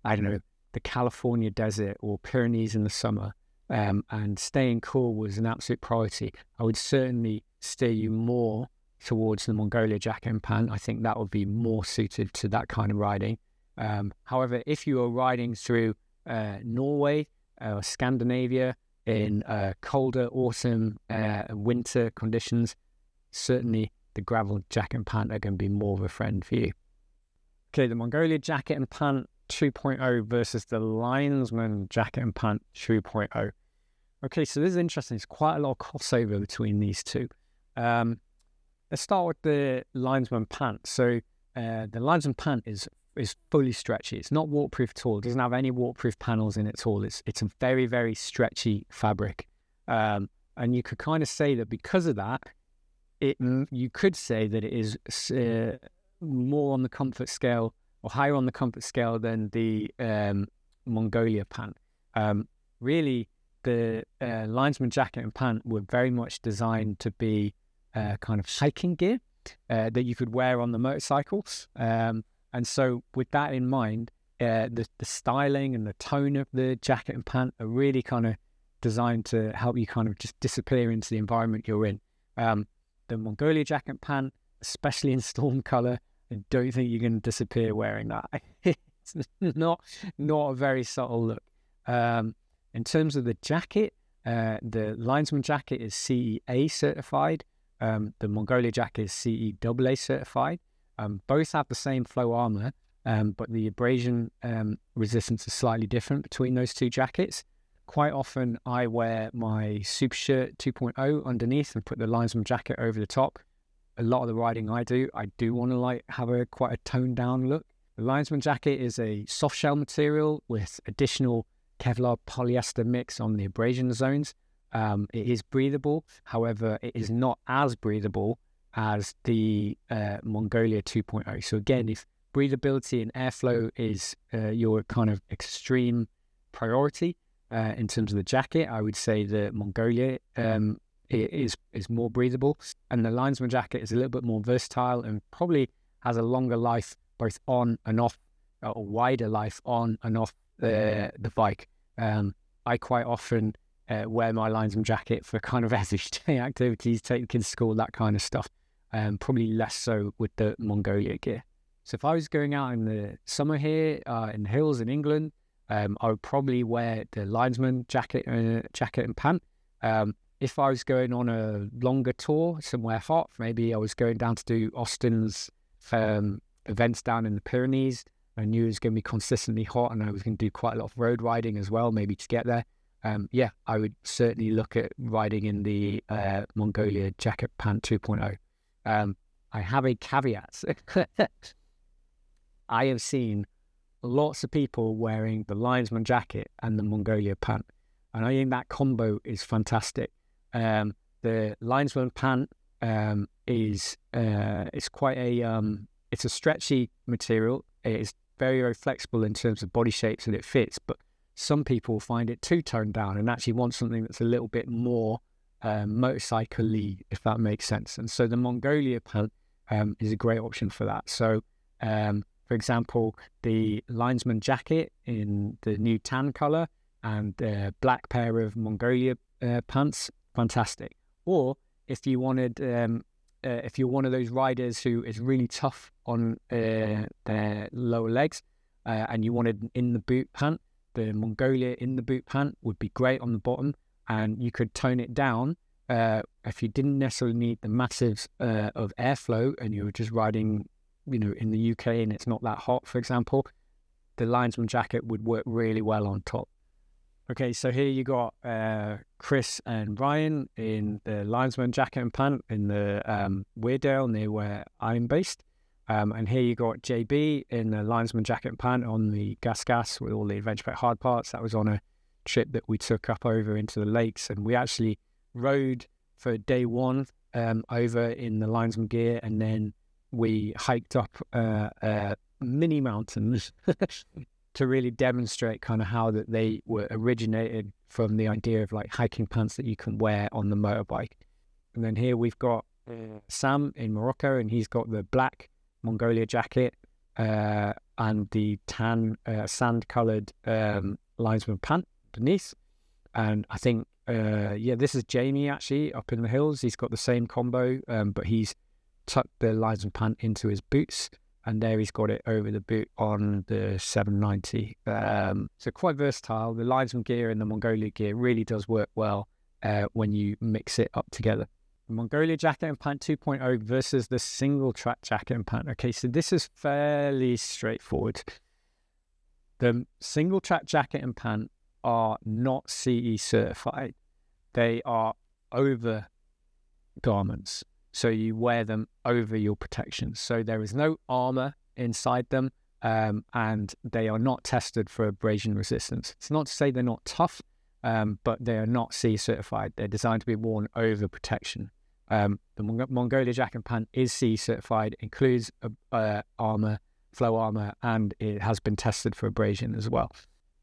don't know, the California desert or Pyrenees in the summer, and staying cool was an absolute priority, I would certainly steer you more towards the Mongolia Jacket and Pant. I think that would be more suited to that kind of riding. However, if you are riding through Norway or Scandinavia in colder autumn, winter conditions, certainly the gravel jacket and pant are going to be more of a friend for you. Okay, the Mongolia Jacket and Pant 2.0 versus the Linesman Jacket and Pant 2.0. Okay, so this is interesting. There's quite a lot of crossover between these two. Let's start with the Linesman Pant. So the Linesman Pant is fully stretchy. It's not waterproof at all. It doesn't have any waterproof panels in it at all. It's a very, very stretchy fabric. And you could kind of say that because of that, you could say that it is more on the comfort scale or higher on the comfort scale than the Mongolia Pant. Really, the Linesman Jacket and Pant were very much designed to be kind of hiking gear that you could wear on the motorcycle. And so with that in mind, the styling and the tone of the jacket and pant are really kind of designed to help you kind of just disappear into the environment you're in. The Mongolia Jacket and Pant, especially in storm colour, I don't think you're going to disappear wearing that. It's not a very subtle look. In terms of the jacket, the Linesman jacket is CEA certified. The Mongolia jacket is CE AA certified. Both have the same flow armour, but the abrasion resistance is slightly different between those two jackets. Quite often I wear my Supershirt 2.0 underneath and put the Linesman jacket over the top. A lot of the riding I do want to have quite a toned down look. The Linesman jacket is a soft shell material with additional Kevlar polyester mix on the abrasion zones. It is breathable, however, it is not as breathable as the Mongolia 2.0. So again, if breathability and airflow is your kind of extreme priority in terms of the jacket, I would say the Mongolia is more breathable, and the Linesman jacket is a little bit more versatile and probably has a longer life both on and off, or wider life on and off the bike. I quite often wear my Linesman jacket for kind of everyday activities, take the kids to school, that kind of stuff. Probably less so with the Mongolia gear. So if I was going out in the summer here in the hills in England, I would probably wear the Linesman jacket and pant. If I was going on a longer tour somewhere hot, maybe I was going down to do Austin's events down in the Pyrenees, I knew it was going to be consistently hot and I was going to do quite a lot of road riding as well, maybe to get there. I would certainly look at riding in the Mongolia Jacket Pant 2.0. I have a caveat. I have seen lots of people wearing the Linesman jacket and the Mongolia pant, and I think that combo is fantastic. The Linesman pant is quite it's a stretchy material. It is very, very flexible in terms of body shapes and it fits, but some people find it too toned down and actually want something that's a little bit more motorcycle-y, if that makes sense. And so the Mongolia pant is a great option for that. So for example, the Linesman jacket in the new tan color and the black pair of Mongolia pants, fantastic. Or if you wanted, if you're one of those riders who is really tough on their lower legs and you wanted an in the boot pant, the Mongolia in the boot pant would be great on the bottom, and you could tone it down if you didn't necessarily need the massives of airflow and you were just riding, in the UK and it's not that hot, for example. The Linesman jacket would work really well on top. Okay, so here you got Chris and Ryan in the Linesman jacket and pant in the Weardale near where I'm based. And here you got JB in the Linesman jacket and pant on the Gas with all the Adventure Spec hard parts. That was on a trip that we took up over into the lakes, and we actually rode for day one over in the Linesman gear, and then we hiked up mini mountains to really demonstrate kind of how that they were originated from the idea of like hiking pants that you can wear on the motorbike. And then here we've got Sam in Morocco, and he's got the black Mongolia jacket and the tan sand-coloured Linesman pant beneath. And I think, this is Jamie actually up in the hills. He's got the same combo, but he's tucked the Linesman pant into his boots, and there he's got it over the boot on the 790. So quite versatile. The Linesman gear and the Mongolia gear really does work well when you mix it up together. The Mongolia Jacket and Pant 2.0 versus the Singletrack Jacket and Pant. Okay, so this is fairly straightforward. The Singletrack Jacket and Pant are not CE certified. They are over garments. So you wear them over your protection. So there is no armour inside them, and they are not tested for abrasion resistance. It's not to say they're not tough, but they are not CE certified. They're designed to be worn over protection. The Mongolia Jacket and Pant is CE certified, includes armour, flow armour, and it has been tested for abrasion as well.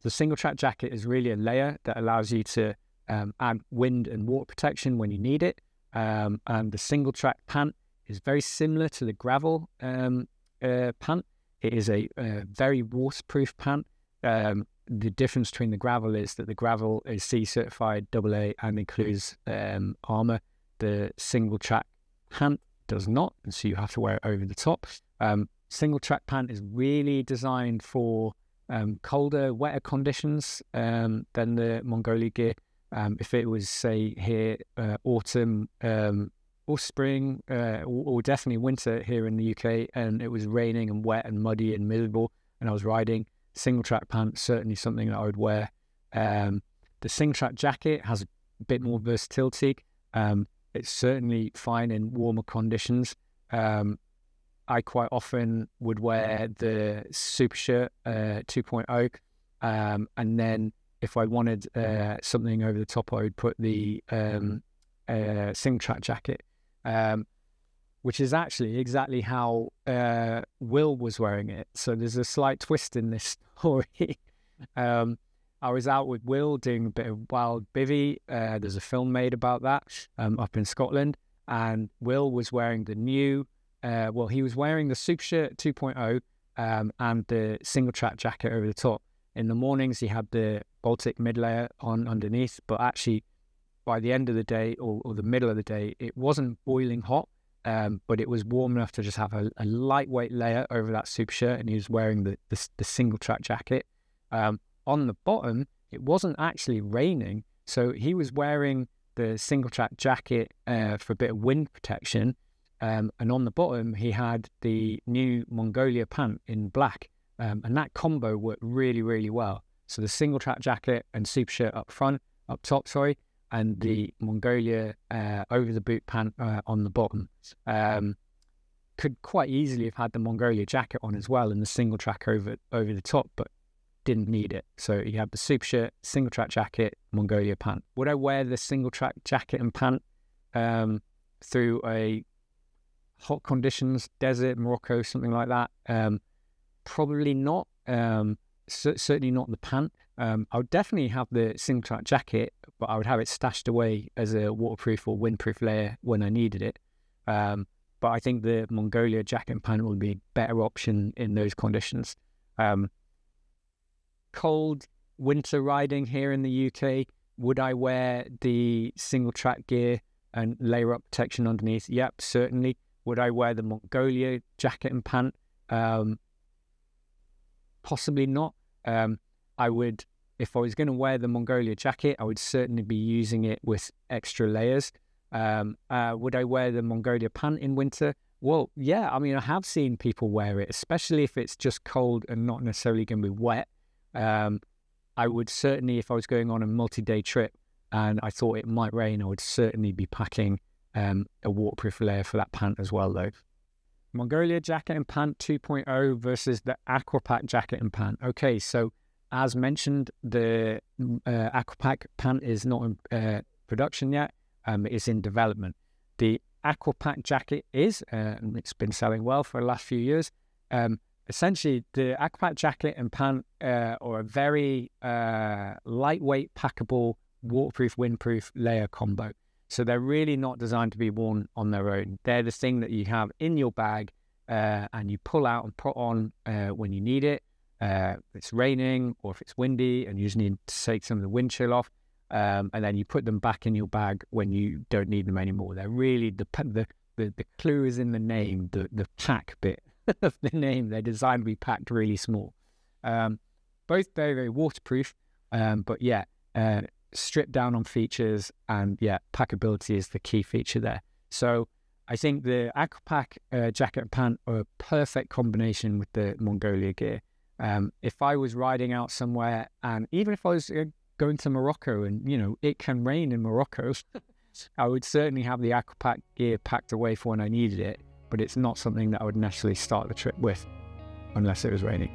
The Singletrack jacket is really a layer that allows you to add wind and water protection when you need it. And the Singletrack pant is very similar to the gravel pant. It is a very waterproof pant. The difference between the gravel is that the gravel is CE certified AA and includes armour. The Singletrack pant does not, and so you have to wear it over the top. Singletrack pant is really designed for colder, wetter conditions than the Mongolia gear. If it was, say, here autumn or spring or definitely winter here in the UK, and it was raining and wet and muddy and miserable, and I was riding, Singletrack pant certainly something that I would wear. The Singletrack jacket has a bit more versatility. It's certainly fine in warmer conditions. I quite often would wear the Supershirt 2.0, and then if I wanted something over the top, I would put the Singletrack jacket, which is actually exactly how Will was wearing it. So there's a slight twist in this story. I was out with Will doing a bit of wild bivvy. There's a film made about that up in Scotland. And Will was wearing the new, he was wearing the Supershirt 2.0 and the Singletrack jacket over the top. In the mornings, he had the Baltic mid-layer on underneath. But actually, by the end of the day or the middle of the day, it wasn't boiling hot, but it was warm enough to just have a lightweight layer over that Supershirt. And he was wearing the Singletrack jacket. On the bottom, it wasn't actually raining, so he was wearing the Singletrack jacket for a bit of wind protection, and on the bottom he had the new Mongolia pant in black, and that combo worked really, really well. So the Singletrack jacket and Supershirt up top, and the Mongolia over the boot pant on the bottom. Could quite easily have had the Mongolia jacket on as well and the Singletrack over the top, but didn't need it. So you have the Supershirt, Singletrack jacket, Mongolia pant. Would I wear the Singletrack jacket and pant through a hot conditions, desert, Morocco, something like that? Probably not. Certainly not the pant. I would definitely have the Singletrack jacket, but I would have it stashed away as a waterproof or windproof layer when I needed it. But I think the Mongolia jacket and pant would be a better option in those conditions. Cold winter riding here in the UK, would I wear the Singletrack gear and layer up protection underneath? Yep, certainly. Would I wear the Mongolia jacket and pant? Possibly not. I would, if I was going to wear the Mongolia jacket, I would certainly be using it with extra layers. Would I wear the Mongolia pant in winter? Well, yeah, I mean, I have seen people wear it, especially if it's just cold and not necessarily going to be wet. I would certainly, if I was going on a multi-day trip and I thought it might rain, I would certainly be packing a waterproof layer for that pant as well, though. Mongolia Jacket and Pant 2.0 versus the Aqua Jacket and Pant. Okay, so as mentioned, the Aqua Pant is not in production yet. It's in development. The Aqua jacket is, and it's been selling well for the last few years. Essentially, the Aqua jacket and pant are a very lightweight, packable, waterproof, windproof layer combo. So they're really not designed to be worn on their own. They're the thing that you have in your bag and you pull out and put on when you need it. If it's raining or if it's windy and you just need to take some of the wind chill off, and then you put them back in your bag when you don't need them anymore. They're really the clue is in the name, the pack bit of the name. They're designed to be packed really small. Both very, very waterproof, but yeah, stripped down on features, and yeah, packability is the key feature there. So I think the Aqua jacket and pant are a perfect combination with the Mongolia gear. If I was riding out somewhere, and even if I was going to Morocco, and you know it can rain in Morocco, I would certainly have the Aqua gear packed away for when I needed it. But it's not something that I would necessarily start the trip with, unless it was raining.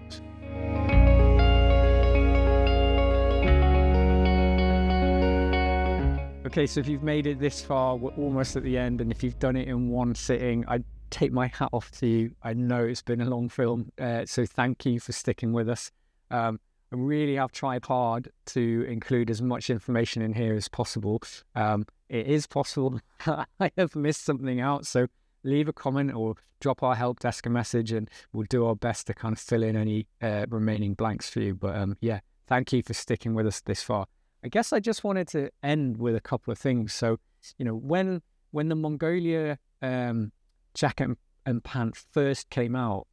Okay, so if you've made it this far, we're almost at the end, and if you've done it in one sitting, I take my hat off to you. I know it's been a long film, so thank you for sticking with us. I really have tried hard to include as much information in here as possible. It is possible I have missed something out, so leave a comment or drop our help desk a message, and we'll do our best to kind of fill in any remaining blanks for you. But yeah, thank you for sticking with us this far. I guess I just wanted to end with a couple of things. So, you know, when the Mongolia jacket and pant first came out,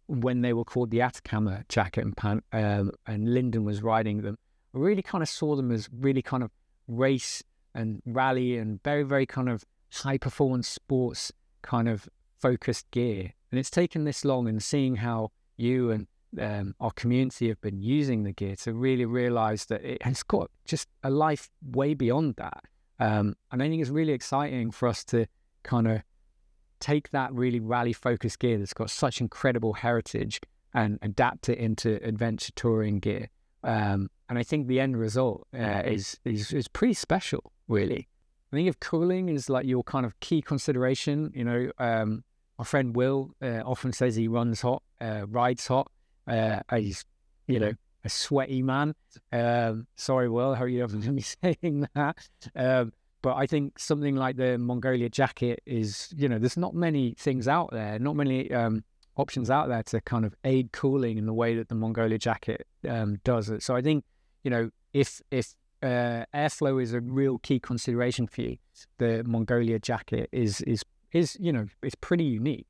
when they were called the Atacama jacket and pant, and Lyndon was riding them, I really kind of saw them as really kind of race and rally and very, very kind of high performance sports kind of focused gear. And it's taken this long, and seeing how you and our community have been using the gear to really realize that it has got just a life way beyond that. And I think it's really exciting for us to kind of take that really rally focused gear that's got such incredible heritage and adapt it into adventure touring gear. And I think the end result is pretty special, really. I think if cooling is like your kind of key consideration, you know, our friend Will often says he runs hot, rides hot. He's, you know, a sweaty man. Sorry, Will, how are you having me saying that? But I think something like the Mongolia jacket is, you know, there's not many things out there, not many options out there to kind of aid cooling in the way that the Mongolia jacket does it. So I think, you know, if airflow is a real key consideration for you, the Mongolia jacket is you know, it's pretty unique.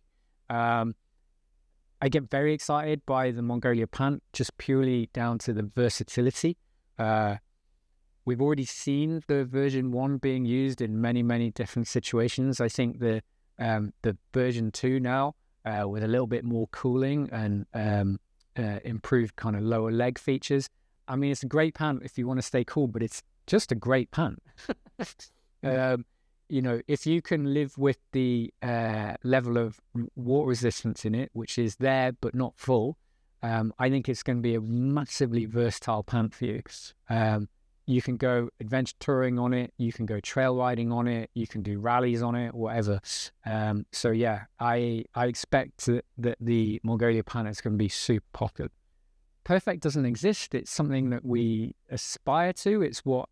I get very excited by the Mongolia pant just purely down to the versatility. We've already seen the version 1 being used in many, many different situations. I think the version 2 now, with a little bit more cooling and improved kind of lower leg features. I mean, it's a great pant if you want to stay cool, but it's just a great pant. You know, if you can live with the level of water resistance in it, which is there but not full, I think it's going to be a massively versatile pant for you. You can go adventure touring on it, you can go trail riding on it, you can do rallies on it, whatever. So yeah, I expect that the Mongolia pant is going to be super popular. Perfect doesn't exist. It's something that we aspire to. It's what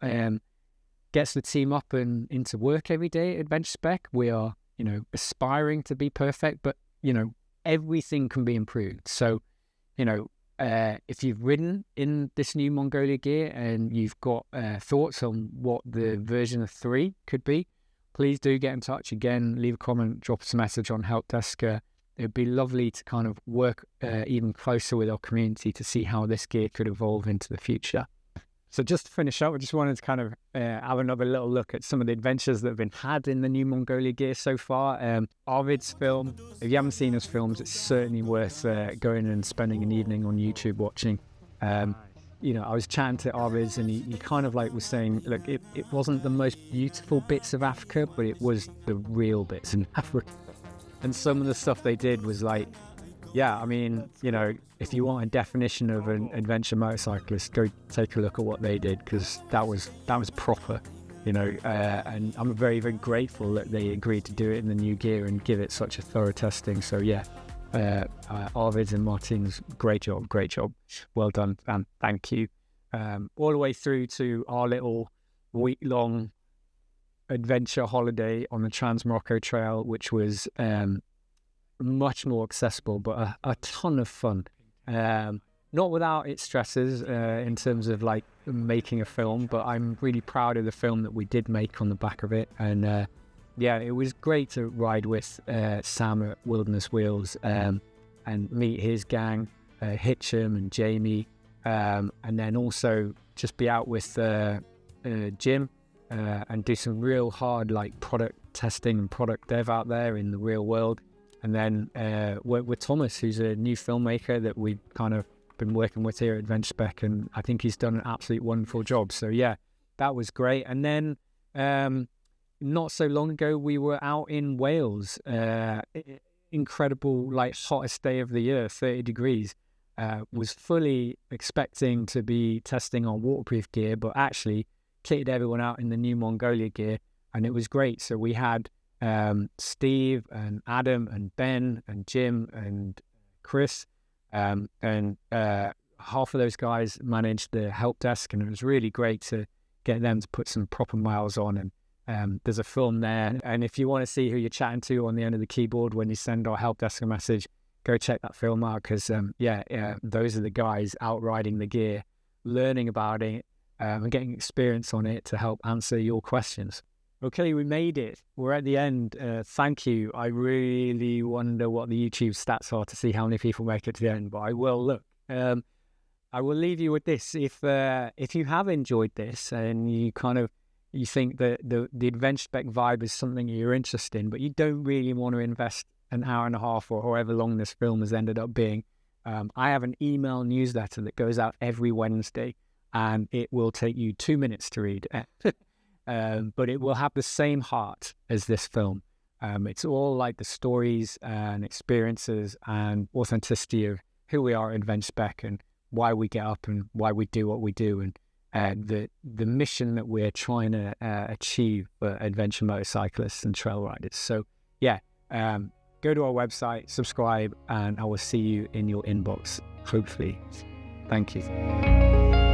gets the team up and into work every day at Adventure Spec. We are, you know, aspiring to be perfect, but, you know, everything can be improved. So, you know, if you've ridden in this new Mongolia gear and you've got thoughts on what the version of 3 could be, please do get in touch. Again, leave a comment, drop us a message on help desk. It'd be lovely to kind of work even closer with our community to see how this gear could evolve into the future. So just to finish up, I just wanted to kind of have another little look at some of the adventures that have been had in the new Mongolia gear so far. Arvid's film, if you haven't seen his films, it's certainly worth going and spending an evening on YouTube watching. You know, I was chatting to Arvid, and he kind of like was saying, look, it wasn't the most beautiful bits of Africa, but it was the real bits in Africa. And some of the stuff they did was like, yeah, I mean, you know, if you want a definition of an adventure motorcyclist, go take a look at what they did, because that was proper, you know. And I'm very, very grateful that they agreed to do it in the new gear and give it such a thorough testing. So yeah, Arvid and Martin's great job, well done, and thank you. All the way through to our little week-long adventure holiday on the Trans Morocco Trail, which was much more accessible, but a ton of fun. Not without its stresses in terms of like making a film, but I'm really proud of the film that we did make on the back of it. And yeah, it was great to ride with Sam at Wilderness Wheels and meet his gang, Hitcham and Jamie, and then also just be out with Jim and do some real hard like product testing and product dev out there in the real world. And then work with Thomas, who's a new filmmaker that we've kind of been working with here at Adventure Spec, and I think he's done an absolute wonderful job. So yeah, that was great. And then not so long ago, we were out in Wales, incredible, like hottest day of the year, 30 degrees. Was fully expecting to be testing on waterproof gear, but actually kitted everyone out in the new Mongolia gear, and it was great. So we had Steve and Adam and Ben and Jim and Chris, and half of those guys managed the help desk, and it was really great to get them to put some proper miles on. And there's a film there, and if you want to see who you're chatting to on the end of the keyboard when you send our help desk a message, go check that film out, because those are the guys out riding the gear, learning about it, and getting experience on it to help answer your questions. Okay, we made it. We're at the end. Thank you. I really wonder what the YouTube stats are to see how many people make it to the end, but I will look. I will leave you with this. If you have enjoyed this and you think that the Adventure Spec vibe is something you're interested in, but you don't really want to invest an hour and a half or however long this film has ended up being, I have an email newsletter that goes out every Wednesday, and it will take you 2 minutes to read. But it will have the same heart as this film. It's all like the stories and experiences and authenticity of who we are at Adventure Spec and why we get up and why we do what we do, and the mission that we're trying to achieve for adventure motorcyclists and trail riders. So yeah, go to our website, subscribe, and I will see you in your inbox, hopefully. Thank you.